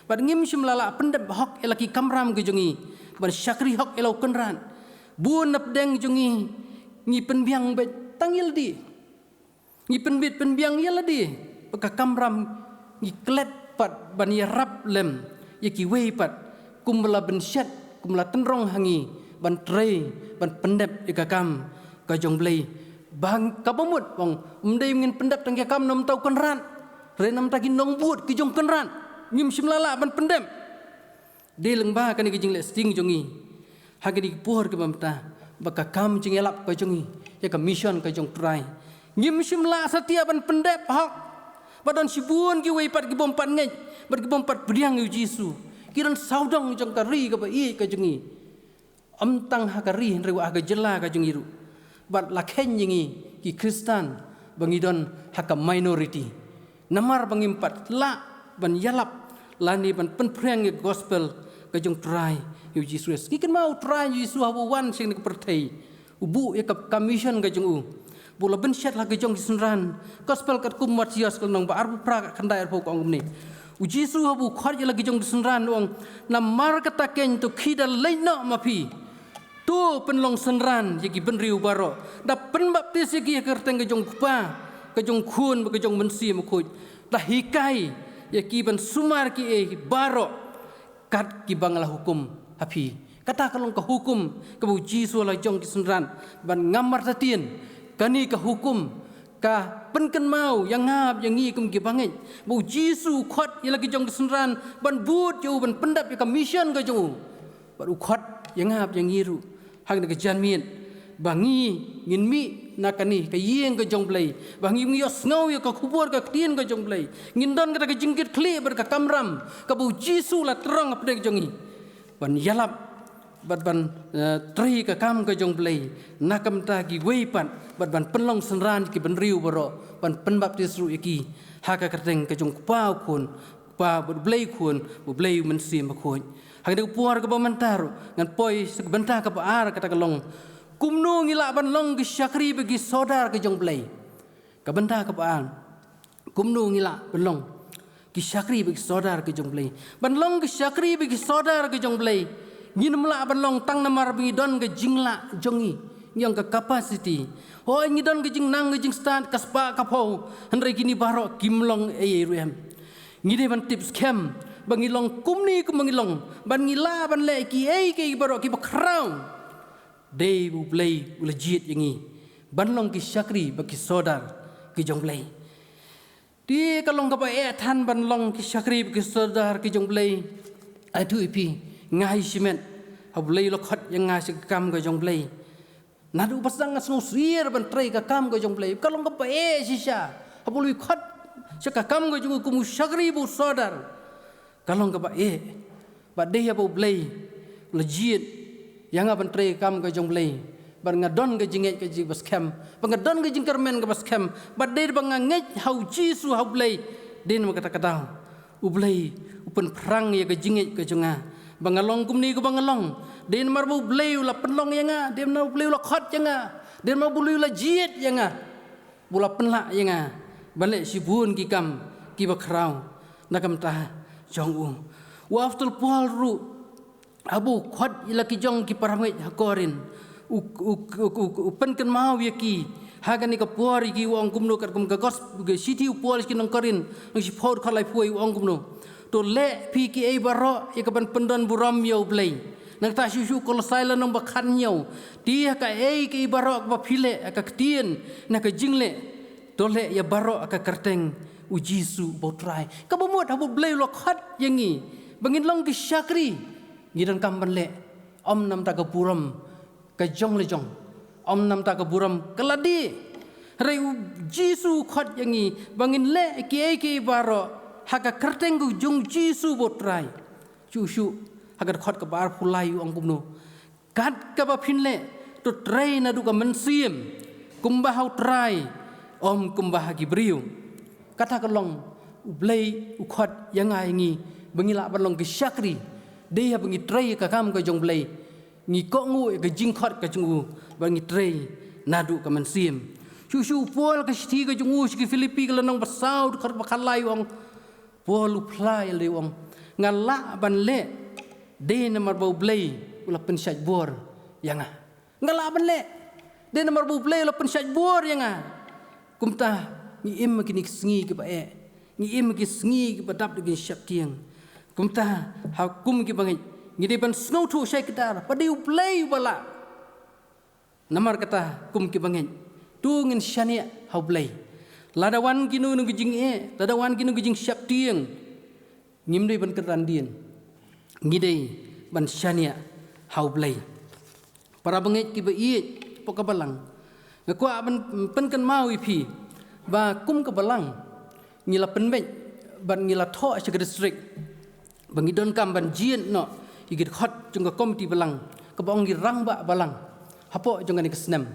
bad ngim shim lala pendep hok elaki kamram ke jongi ban syakri hok elo kenran bun napdeng jongi ngi penbiang bet tangil di ngi penbit penbiang yaladi paka kamram ngi klet pat ban ya rap lem yaki wei pat kumla ben syat kumla tenrong hangi ban trei ban pendep ikakam ka jong blai bang kabamut bang mdei ngin pendep tang yakam nom tau kenran re nam tagi nong but ki jong kenran ngim simlala ban pendep de lengba kan ki jing le sting jongi hagini pohor ke mamta baka kam jing elap ka jongi ya ka mission ka jong trai ngim simla satia ban pendep hok badan sibun ki wei pat ki bompat ngej bar ki bompat briang yu Jisu kiran saudong jong kari ka ba I ka jongi tang hakari rewa aga jela ka jung iru bat lakhen yingi ki Kristen bangidon haka minority namar bangimpat la ban yalap lani ban penpreng gospel ka jung try yu Jesus ki kan mau try Jesus hawa wan sing ni perthai ubu yakap commission ka jung u bola ben shat la ka jung sunran gospel kat kum Matius kal nong ba arbu pra khandai arbu ko ngum ni u Jesus habu khot ya la ka jung sunran ong namar kata ken to khida leina mapi tu penlong senran yaki benriu baro da penbaptis yaki kerteng ke jong kupa ke jong khun ke jong mensi mukhuj da hikai yaki ban sumar ki baro kat ki bangla hukum hapi kata kalong ke hukum ke bu jisu la jong ki senran ban ngamar tatien kani ke hukum ka penken mau yang ngap yang ngi kum ki bangai bu jisu khot yala ki jong ki senran ban but ju ban pendap ya mission ke jong baru khot yang ngap yang ngiru hang nak janmian bangi ngin mi nakani ka yeng ka jongblai bangi mi yos ngau ya ka kubur ka tien ka jongblai ngin don ka jingkit kle ber ka kamram ka bu jisu la terang apde jongi ban yalap bat ban tri ka kam ka jongblai nakam ta ki weipan bat ban penlong senran ki benriu baro ban penbaptis ru iki haka kerteng ka jong pau kun pa blai kun bu blai men sim khoi hang puar ke bamantar ngan poi sebentar ke paar kata kelong kumnu ngila ban long ki syakri bagi saudar ke jong blai ke bentar ke paar kumnu ngila ban long ki syakri bagi saudar ke jong blai ban long ki syakri bagi saudar ke jong blai ngin mla ban long tang namar bagi don ke jingla jongi yang ke capacity ho ngi don ke jing nang ke jing stand kaspa kapo henre kini barok kimlong ruem ngide ban tips kem bangilong kumni ku bangilong ban ngila ban le ki ke barok ki bakrang dei bu play legit yangi ban long ki syakri bagi saudar ki jong play di kalong ka ba than ban long ki syakri bagi saudar ki jong play atu ipi ngai simen hablei lo khat yang ngai kam ka jong play nadu pasang asno sir ban trai ka kam ka jong play kalong ka ba sisa habului khat saka kam ka jong ku syakri bu saudar kalong ka ba ba de ya bo blay legit yang aban tre kam ka jong blay bar ngadon ka jinget ka jing bas kem ba ngadon ka jing kermen ka bas kem ba de ba nganget hau jisu hau blay den ma kata kata u blay upen perang ya ka jinget ka jonga ba ngalong kumni ka ba ngalong den mar bo blay la penlong yanga den na blay la khat yanga den ma bulu la jiet yanga bula penla yanga balik sibun ki kam ki ba krau nakam ta jong wa after Paul ru abu khot ilaki jong ki paramai hakorin u penken mau yaki hagani ka pori ki wong kumno kar kum ka gos ge city Paul ki nong korin nong si phod khalai pui wong kumno to le pi ki e baro ya ka ban pendon buram yo blai nang ta shu kol silent nong bakhan yo dia ka e ki baro ba phile ka ktien na ka jingle to le ya baro ka kerteng ujisu botrai kabomot habu blai lo khat yangi bangin long ki syakri ngidan kamban le om nam ta ka buram ka jong le jong om nam ta ka buram kaladi rei jisu khat yangi bangin le ki baro haka kerteng gu jong jisu botrai chu haka khat ka bar pulai ong kumno kat ka ba phinle to trai na du ka mensiem kumbah hau trai om kumbah gi briu kata kelong blay ukhat yang ngi bangila balong ke syakri dia bangi tray ka kam ka jong blay ngi ko ngu ke jing khat ka jung bangi tray nadu ka mansim shu pol ka sti ka jung ki Filipi ka lanong basau khat bakhalai wong pol uplai le wong ngala ban le de namar bau blay ula pensaj bor yanga ngala ban le de namar bau blay ula pensaj bor yanga kumta ni em kini sngi ke ba ni em ki sngi ke badap de syap tiang kumta hakum ki bangai ni de ban snow thu syai kitar padi play bala namar kata kum ki bangai tu ngin syania hau play ladawan kinu nu gijing ladawan kinu gijing syap tiang ngim de ban keran dien ni de ban syania hau play para bangai ki ba pokabalang ngakwa ban penkan mau ipi ba kum ke balang ngila penbek ban ngila tho asya district bangidon kam ban jien no igit khot jung ka komiti balang Kebong girang ba balang. Hapo jong ni kesnem.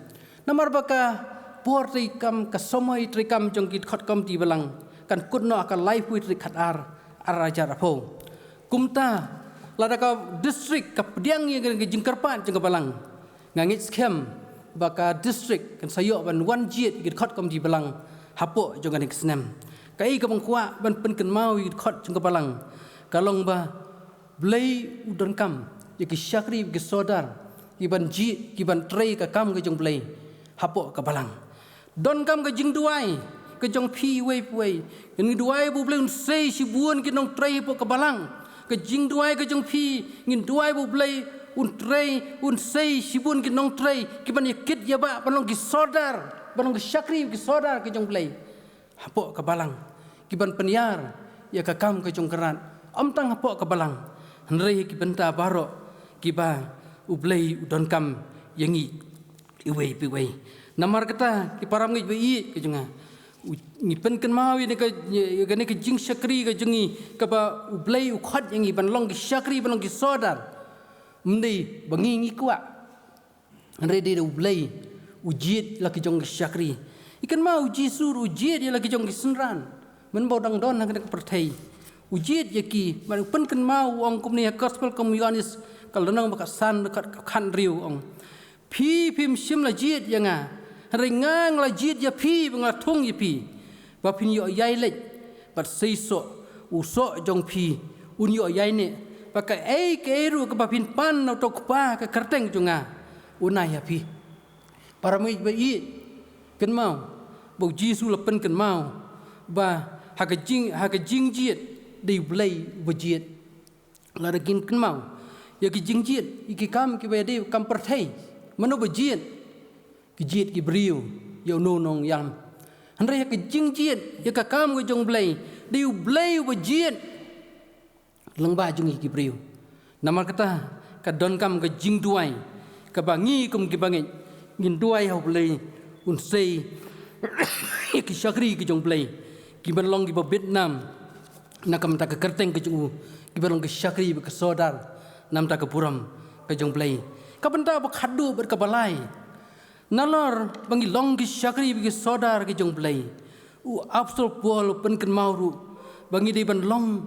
Namar baka por trikam kasomoi trikam jong git khot kam ti balang. Kan kutno akan life with trikat arajar apo. Kumta lada ka district ka pediang yang jingkarpan jong balang. Ngangit skem baka district kan sayok ban wan jit git khot kam ti balang. Hapo jong ni kesnem. Kai ka bang kwa ban pen kan mau git khot jong balang. Kalong ba blai udon kam yaki syakri ke sodar iban ji iban trei ka kam ke jong blai hapo ka balang don kam ke jing duai ke jong pi wei wei ni duai bu blai un sei si buon ke nong trei hapo ka balang ke jing duai ke jong pi ngin duai bu blai un trei un sei si buon ke nong trei ki ban yakit ya ba balong ki sodar balong ke syakri ke sodar ke jong blai hapo ka balang ki ban peniar ya ka kam ke jong kerat om tang hapo ka balang Henry ki benta barok ki ba ublei udon kam yangi iwei piwei namar kata ki param ngi bei ke junga ni pen kan mau ni ka ni ka jing syakri ka jungi ka ba ublei ukhat yangi ban long ki syakri ban long ki sodar mndi bangi ngi kwa Henry de ublei ujit la ki jong ki syakri ikan mau jisur ujit la ki jong ki senran men bodang don nak perthai ujit yaki man pen kan mau ong kum ni gospel communis kalau nang baka san dekat kan riu ong pi pim sim la jit yanga ringang la jit ya pi bang la thung ya pi ba pin yo yai lek bat sei so u so jong pi un yo yai ne baka ei ke ru ka ba pin pan no tok pa ka kerteng junga unai ya pi para mai ba i kan mau bo jisu la pen kan mau ba ha ka jing jit đi play budget là được kinh mau giờ cái chính trị cái cam cái về đi cam perthai mano budget cái jet cái brio giờ no nong yam anh thấy cái chính trị giờ cái cam cái jong play đi play budget lang ba jong cái brio nama kata cái don cam cái jing duai cái bangi kum cái bangi ngin duai học play un say cái sakri cái jong play cái ban long cái Vietnam nakam ta ke kerteng ke jungu kibarong ke syakri ke sodar nam ta ke puram ke jong play ka benda ba khadu ber ke balai nalor bangi long ke syakri ke sodar ke jong play u absol pol pen ken mauru bangi di ban long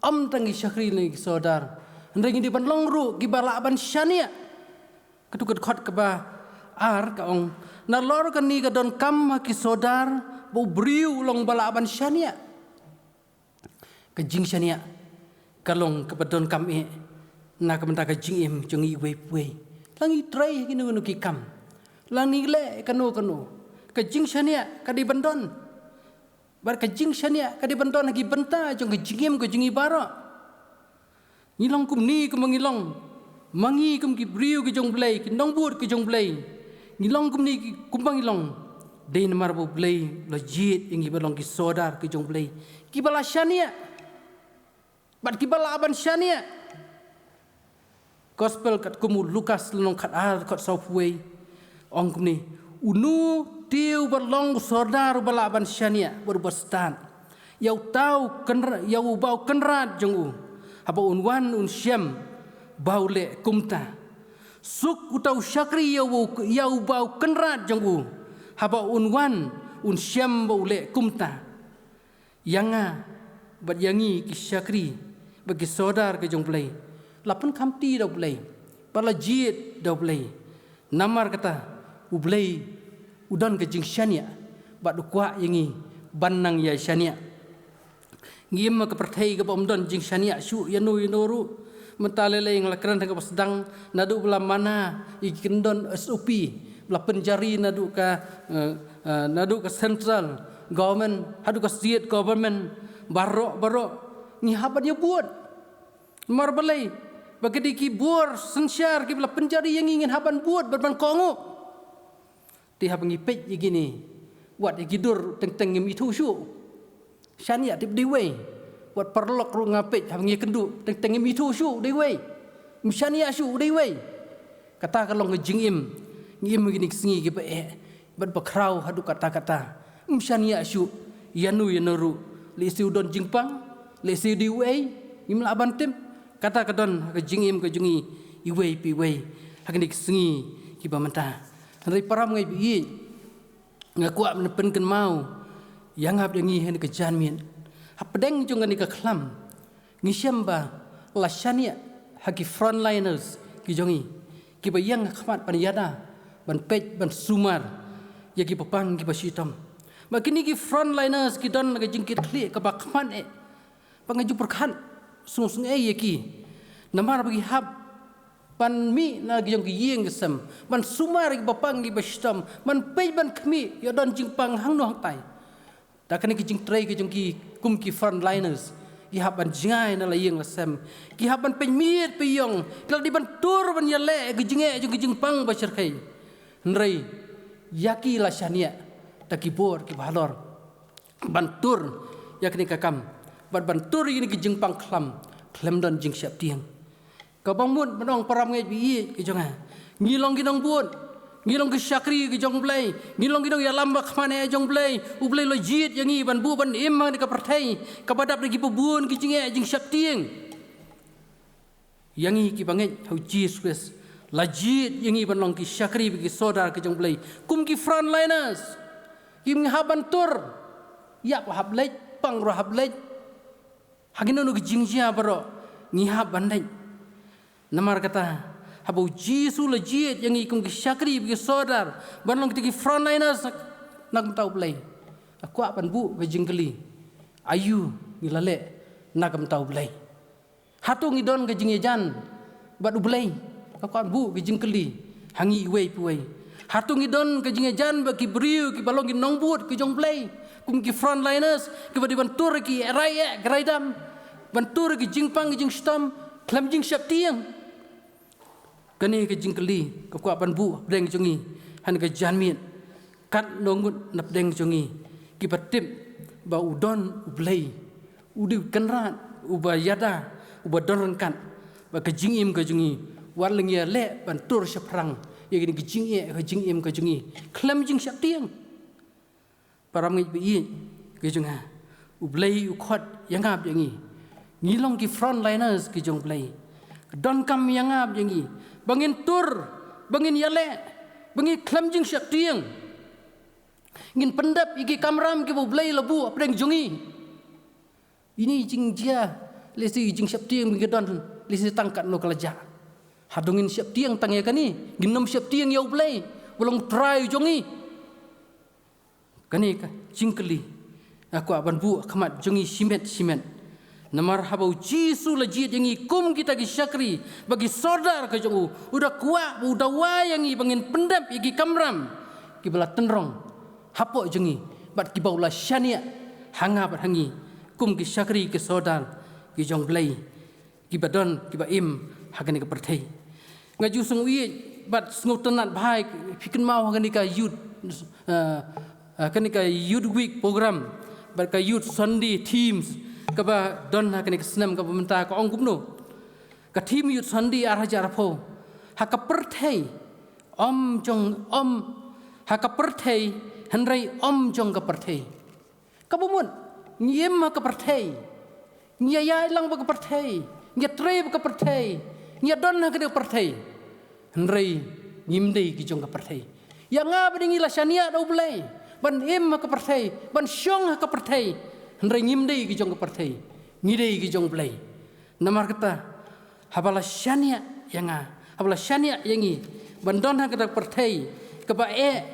am tangi syakri ni ke sodar ndengi di ban long ru ki bala ban syania ketukat khot ke ba ar ka ong nalor kan ni ke don kam ke sodar bo briu long bala ban syania ke jing syania kalong ke badon kam e na ka menta ke jing em jongi we we langi trai kinu nu ki kam langi le kanu ke jing syania ka di bandon bar ke jing syania ka di bandon ki benta jong ke jing em ke jingi bara ngilong kum ni kum ngilong mangi kum ki briu ke jong blai ki nong bur ke jong blai ngilong kum ni kum bangilong dein marbo blai lo jit ingi balong ki sodar ke jong blai ki bala syania bat kibala aban syania gospel kat kumu Lukas lenong kat kat softway ong kumni unu tiu berlong sodar bala aban syania berbestan yau tau kenra yau bau kenrat jongu haba unwan un syam bau le kumta suk utau syakri yau bau kenrat jongu haba unwan un syam bau le kumta yanga bat yangi ki syakri bagi sodar ke jong play lapun kamti do play pala jit do play namar kata u play udan ke jing syania bat du kwa yangi banang ya syania ngim ke perthai ke pomdon jing syania su yanu yanoru mentalele yang lakran ke sedang nadu bela mana ikindon SOP bela penjari nadu ke central government hadu ke state government barok ni haba dia buat marbalai bagi ki buar sensyar ki bela penjari yang ingin haban buat berban kongo ti haba ngipet gini buat gidur teng-teng ngim itu syu syania tip diwe buat perlok ru ngapet haba ngi kendu teng-teng ngim itu syu diwe syania syu diwe kata kalau ngejing ngim gini sengi ki be bat bakrau hadu kata-kata syania syu yanu li si udon jingpang le si diwe imla abantim kata kadon ke jingim ke jungi iwei pi wei hakni sengi ki bamanta rai param ngai bi ngaku am pen kan mau yang hab yangi hen ke janmin hapdeng jong ni ka khlam ngi syamba la shania haki frontliners ki jongi ki bayang khmat paniada ban pej ban sumar ya ki papang ki basitam makini ki frontliners ki don ga jingkit khli ka bakman pangaju perkhan sung ya ki namar bagi hab pan mi na gyong ki yeng gesem man sumar ki bapang ki basitam man pej ban khmi ya don jingpang hang no hang tai ta kan ki jing trai ki jong ki kum ki frontliners ki haban jingai na layeng lasem ki haban penmiet peyong kal di ban tur ban yale ki jinge ki jingpang basir kai nrei yaki la shania takibor ki balor bantur yakni kakam bantur ini ki jingpang klam don jing siap tiang ka bangmut menong param ngai bi ki jonga ngilong ginong buat ngilong ke syakri ke jong blai ngilong gidong ya lambak mana jong blai ublai lo jit yang i ban bu ban im ka pertai ka badap lagi pebun ki jinge jing siap tiang yang i ki bangai hau Jesus lajit yang i ban long ki syakri ki sodar ke jong blai kum ki frontliners kim haban tur ya hab lej pang ro hab lej hagino no ki jingjia baro ngi haban lej namar kata habau Jisu lejit yang ikum ki syakri ki sodar ban long ki frontliners nak tau play aku apan bu ke jingkeli ayu ngilale nak tau play hatu ngidon ke jingejan bad ublay aku apan bu ke jingkeli hangi iwei puai hatu ngidon ke jingejan ba ki briu ki balong ki nongbut ki jong play kum ki frontliners ki badi bantur ki raya graidam bantur ki jingpang ki jingstam klam jing syap tiang kani ke jingkeli ke kuapan bu deng jongi han ke janmin kat nongut nap deng jongi ki patip ba udon ublei udi kanrat ubayada ubadon kan ba ke jingim ke jongi warling ya le bantur seprang ya gini ke jingim ke jongi klam jing syap tiang param ngi bi ke jonga ublei ukhot yang ngap yangi ngilong ki frontliners ki jong blei don kam yang ngap yangi bangin tur bangin yale bangin klamjing syak tiang ngin pendap iki kamram ki boblai lebu apdeng jongi ini jing dia lesi jing syak tiang bingedon lesi tangkat no kalaja hadungin syak tiang tangya kani ginom syak tiang ya boblai bolong try jongi kani ka jingkeli aku aban bu khamat jongi simet namar habau Jisu lejit yang ikum kita ki syakri bagi sodar ke jongu udah kuat udah wayangi bangin pendap iki kamram ki bala tenrong hapo jengi bat ki baula syania hanga bat hangi kum ki syakri ke sodar ki jong blai ki badon ki ba im hagani ke perthai ngaju sung wi bat sngu tenat bhai fikin mau hagani ka youth kani ka youth week program bat ka youth Sunday teams kaba don hakani kesnam kaba menta ka ong gumno ka team youth Sunday arhajar pho haka perthai om jong om haka perthai hanrai om jong ka perthai kaba mun ngiem ka perthai nyaya lang ba ka perthai nya tre ba ka perthai nya don hakani ka perthai hanrai ngimdei ki jong ka perthai ya nga badingi la syania do blai ban im ka perthai ban syong ka perthai Hendrai ngimdei ki jong kepertai, ngidei ki jong play. Namar kata, habala syania yanga, habala syania yangi, bandon ha kata pertai, keba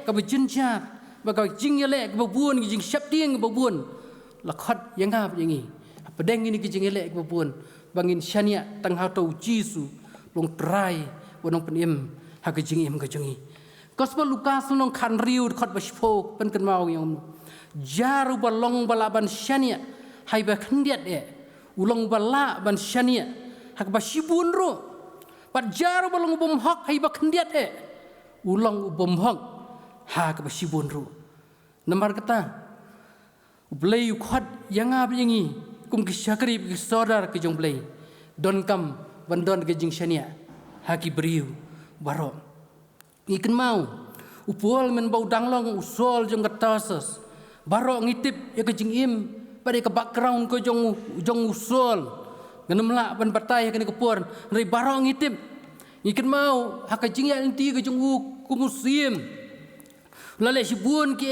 keba jenjar, baka jing yale keba buon ki jing syap tiang keba buon, lakhat yanga yangi, pedeng ini ki jing yale keba buon, bangin syania tang hatau Jisu, long trai, bonong penim ha ki jing im ka jongi. Gospel Lukas long kan riu khat baspo pen kan mau yang jaru balong balaban syania hai ba khandiat ulong bala ban syania hak ba sibun ro pat jaru balong bom hak hai ba khandiat ulong bom hak hak ba sibun ro namar kata blai khat yanga bingi kum ki syakri ki sodar ki jong blai don kam bandon ke jing syania haki briu baro ikan mau upol men bau danglong usol jong katasas baro ngitip ya ke jing im pada ke background ko jong usol ngenemla ban batai ke ke por ri baro ngitip ikan mau hak jing ya inti ke jong ku muslim lalai si buon ki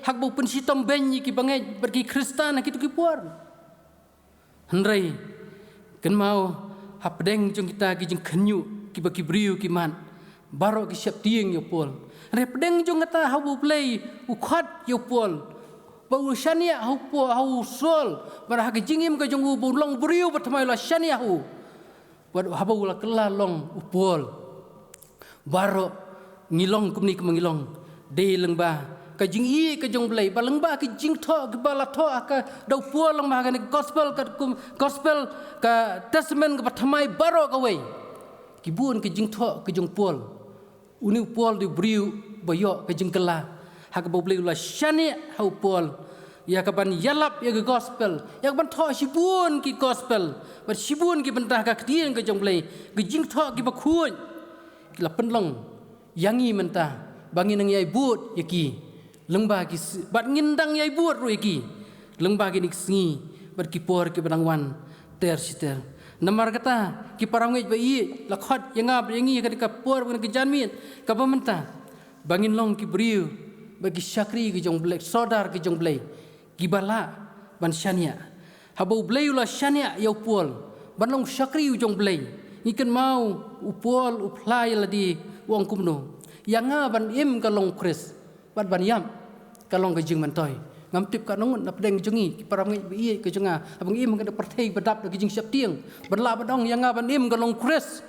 hak bu pen si tom ben ki bangai pergi Kristen ki tu ki puar hendrai kan mau hap deng jong kita ki jing kenyu ki baki briu ki man baro ki siap tieng yo pol re pedeng jong kata hau play u khat yo pol bau shania hau sol bar hak jingim ke jong bu long briu batmai la shania hu bar habau la kelalong u pol baro ngilong kumni ke mangilong de lengba ka jing i ka jong blai ba lengba ki jing tho ki bala tho ka dau pol long ma ka gospel ka testament ka batmai baro ka wei ki buon ki jing tho ki jong pol uni pol di briu bayo ke jing kala hak bau blai la shania hau pol ya kapan yalap ya ke gospel ya kapan tho sibun ki gospel bar sibun ki bentah ka ketien ke jong blai ke jing tho ki bakhuan ki la penlong yangi mentah bangin nang yai but yaki lengba ki bat ngindang yai but ru yaki lengba ki nik sngi bar ki por ki benangwan ter siter namar kata ki parangai ba i la khot yangap yangi ka por ki janmin ka mentah bangin long ki briu bagi syakri ki jong blai sodar ki jong blai gibala ban shania habau blai la shania ya pol ban long syakri jong blai ikan mau upol uplai la di wong kumno yanga ban im ka long kris ban yam ka long ka jing mantoy ngam tip ka nong nap deng jongi ki param ngi bi ke jonga abang im ka perthei badap ka jing siap tieng ban la badong yanga ban im ka long kris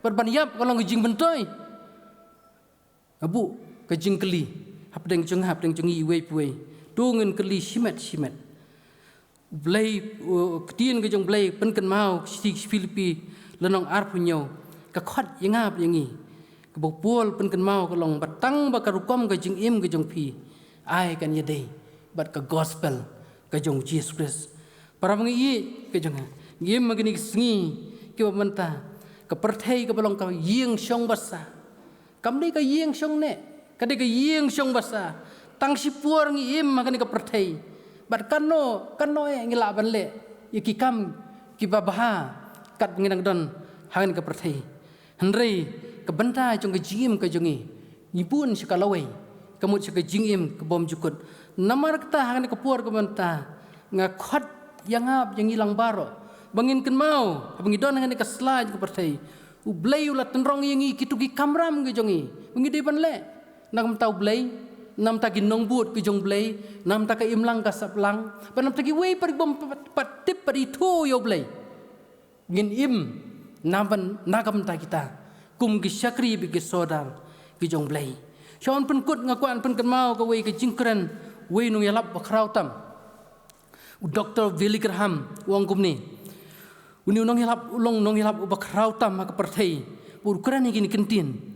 ban yam ka long ka jing mantoy abu ka jing keli hap deng jongi wei puai tungen keli simet blai ketien ke jong blai pen kan mau si Filipi lenong ar punyo ka khot yangap yangi ka bopol pen kan mau ka long batang ba ka rukom ka jing im ka jong pi ai kan yedei bat ka gospel ka jong Jesus Christ para mengi ke jong ngim magini sngi ki bamanta ka perthei ka balong ka yeng shong basa kamni ka yeng shong ne kade ka yeng shong basa tang si puar ngi im makani ka perthei bat kano ngila ban le yaki kam ki babaha kat nginang don hangan ka perthei hendrei ka benta jong ka jingim ka jongi nipun si kalawai kamut si ka jingim ka bom jukut namar kata hangan ka puar ka benta nga khot yangap yang ilang baro bangin ken mau bangi don hangan ka slide ka perthei u blai ula tenrong yangi kitu ki kamram ka jongi bangi de ban le nak tau blai nam ta ki nong but ki jong blai nam ta ka imlang ka saplang panam ta ki wei par bom patip par itu yo blai ngin im naban nagam ta kita kum ki syakri bi ki sodal ki jong blai shon pen kut ngakwan pen kan mau ka wei ki jingkran wei nu yalap bakrau tam Dr. Billy Graham wong kum ni uni nong yalap bakrau tam ka perthei urkran ni kentin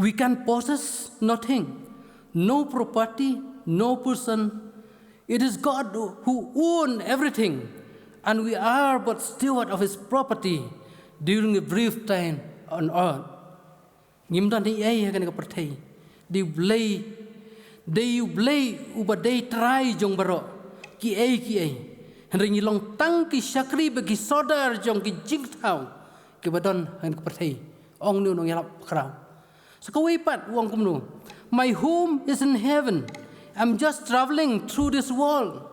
we can possess nothing, no property, no person. It is God who owns everything, and we are but steward of His property during a brief time on earth. Ngimdan di ai kan ka perthei. Di blay uba day try jong baro ki ai. Henry long tang ki syakri bagi sodar jong ki jingtau ki badon kan ka perthei. Ong nu nong yalap krau. Sekawai pat uang kumno. My home is in heaven. I'm just traveling through this world.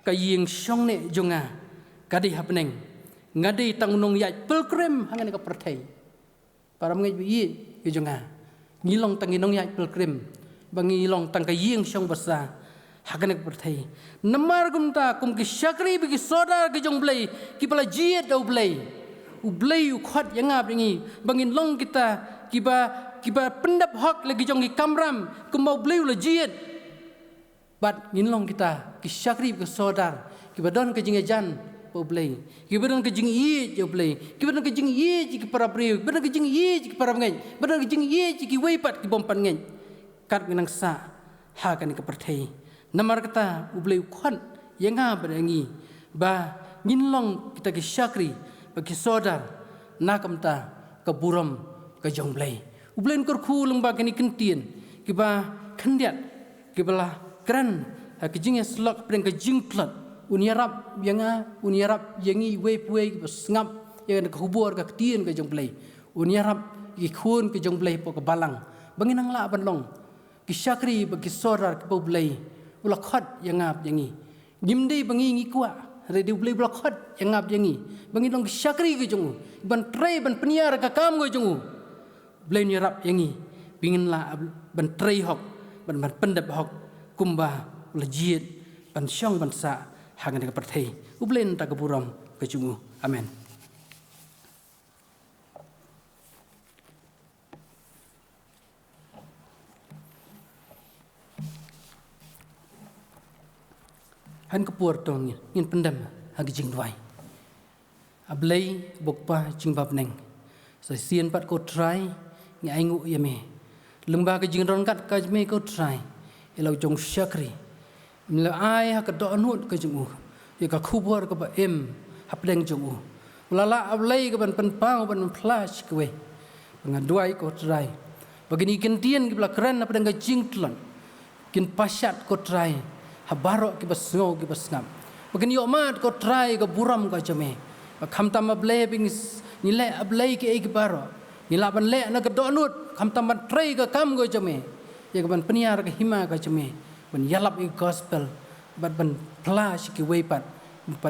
Kaying syong ne jonga. Kadi happening. Ngadi tangunong yat pilgrim hangan ka perthei. Para mengai bi jonga. Ngilong tanginong yat pilgrim. Bangilong tang kaying syong basa. Hagan ka perthei. Namar kumta kum ki syakri bi ki soda ki jong blai. Ki pala jiet dau blai. Ublay ukhat yangap ringi bangin long kita kiba pendap hak lagi jong ki kamram kembau blay ula jiet bat ngin long kita ki syakri ke sodar kiba don ke jingejan po blay kiba don ke jing i jo blay kiba don ke jing i ki para priu kiba don ke jing i ki para ngai kiba don ke jing i ki weipat ki bompan ngai kat minang sa ha kan ke perthei namar kata ublay ukhat yangap ringi ba ngin long kita ki syakri bagi sodar nakamta ke buram ke jongblai ublen korku lembag ni kentien kiba kendiat kibala kran ke jingnya slok pren ke jingklat uniarap yangi we puai ngap yang ke hubur ke tien ke jong play unyarap ki khun ke jong play po ke balang banginang la ban long ki syakri bagi sorar ke po play ula khot yang ngap yang ni gimdei bangi ngi kwa ready play ula khot yang ngap yang ni bangi long ki syakri ke jong ban tray ban peniar ke kam ke jong play nyarap yang ni bingin la ban tray hok ban pendap hok kumba lejiat ban syong ban sa hangan ke perthai ublen ta ke buram ke jong amen. Han kepur tong ngin pendam hagi jing duai ablay bokpa jing bab neng sai sien pat ko try ngi aingu yame lengba ke jing ron kat ka me ko try elo jong syakri mla ai ha ka do nut ke jing ye ka khubor ka ba em hapdeng jong ulala ablay ka ban pen pang ban flash ke we pengaduai ko try begini kentien ki bla keren apa dengan jing tlon kin pasyat ko try habarok ki basngo ki basngam begini omat ko try ko buram ko jame kham tam ablay bing ni le ablay ki ek baro ni la ban le na ka do nut kham tam ban try ko kam ko jame ye ko ban peniar ka hima ko jame ban yalap i gospel ban flash ki we pat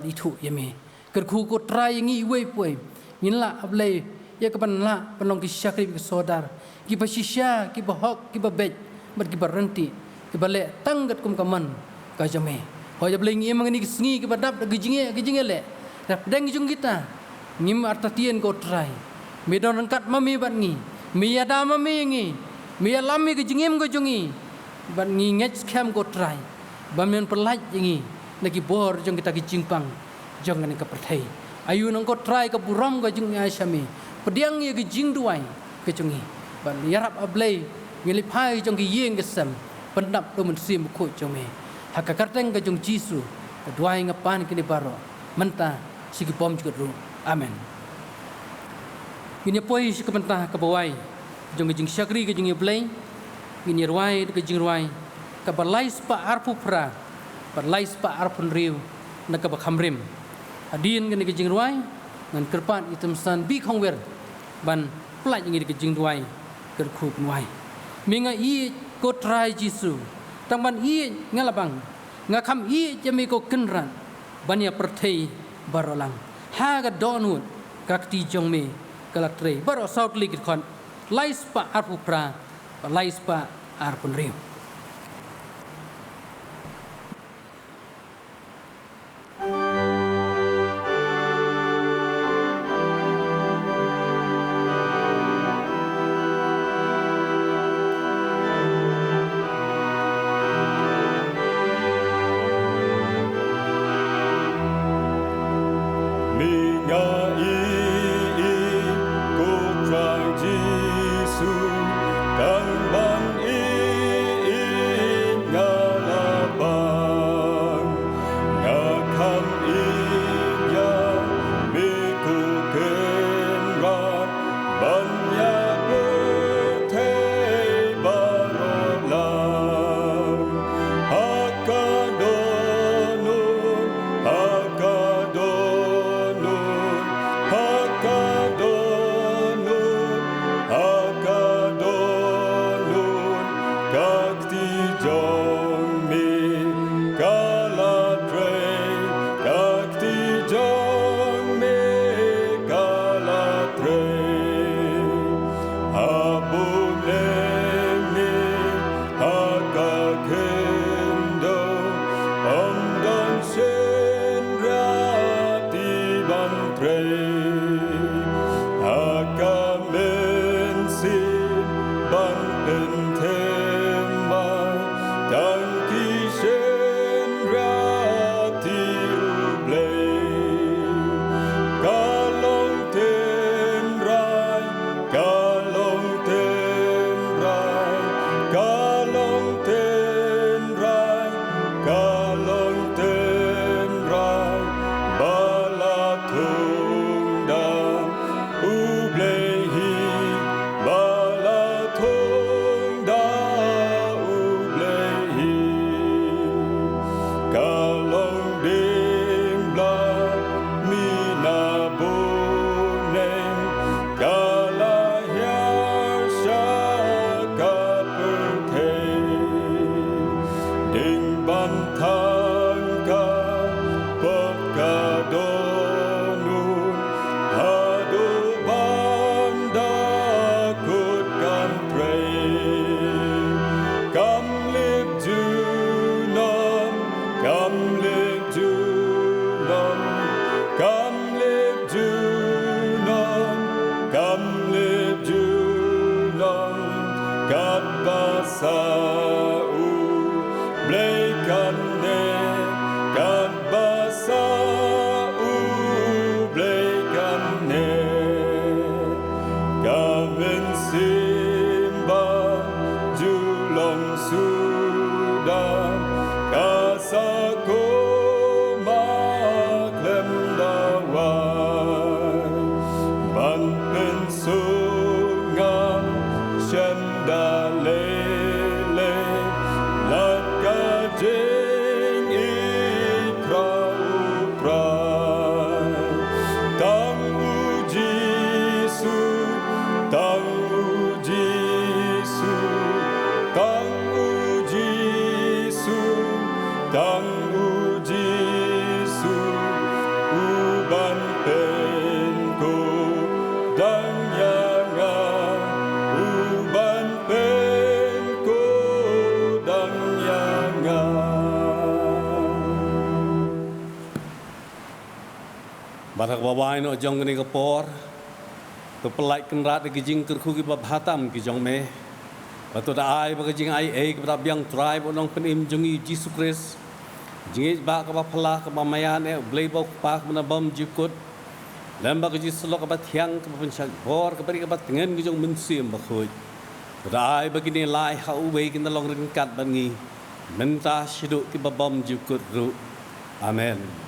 itu yame ker khu ko try ngi we poi ni la ablay ye ko ban la panong ki syakri ki sodar ki basisya ki bahok ki babej bat ki berhenti ki bale tanggat kum kaman ka jame ho ya bling yem ngani sngi ki badap ki jinge le rap deng jung kita ngim artatien ko try medon rangkat mami bat ngi mi ada mami ngi mi alami ki jingem ko jungi bat ngi ngech kham ko try bamen perlaj ngi naki bor jong kita ki jingpang jong ngani ka perthai ayu nang ko try ka buram ko jung asyami pediang ye ki jing duai ke jungi ban yarap ablay ngili phai jong ki yeng kesam pendap do men sim ko jome hakakarteng ka jong jisu duai ngapan kini baro menta sigi pom juga ru amen ini poi si kepentah ke bawai jong jing syakri ke jing ablay ini ruai ke jing ruai ka balai spa arpu pra balai spa arpun riu na ka bakhamrim adin ke jing ruai ngan kerpan item san bi khongwer ban plaj ngi ke jing duai ker khu nuai minga i ko try jisu tang ban i ngalabang ngakam i jami ko kenran banya perthei barolang ha ga donut kakti jongme kalatre baro south league kon laispa arpu pra laispa arpun riu Tang ujisu uban penko dang yanga uban penko dang yanga. Barak bawai no jong ni kapor, kepelai kenrat ke jing kerku ki babhatam ki jong me, batu da ai bagi jing ai kepada biang try bonong penim jongi Yesus Kristus, jing ba ka bapala ka mamayan blay bau pa ka bam jikut, lamba ka Yesus lo ka bathiang ka pensak bor ka bari ka batengen ki jong mensim bakhoi, da ai bagi ni lai ha uwe ki nalong ringkat bangi, menta shiduk ki babam jikut ru, amen.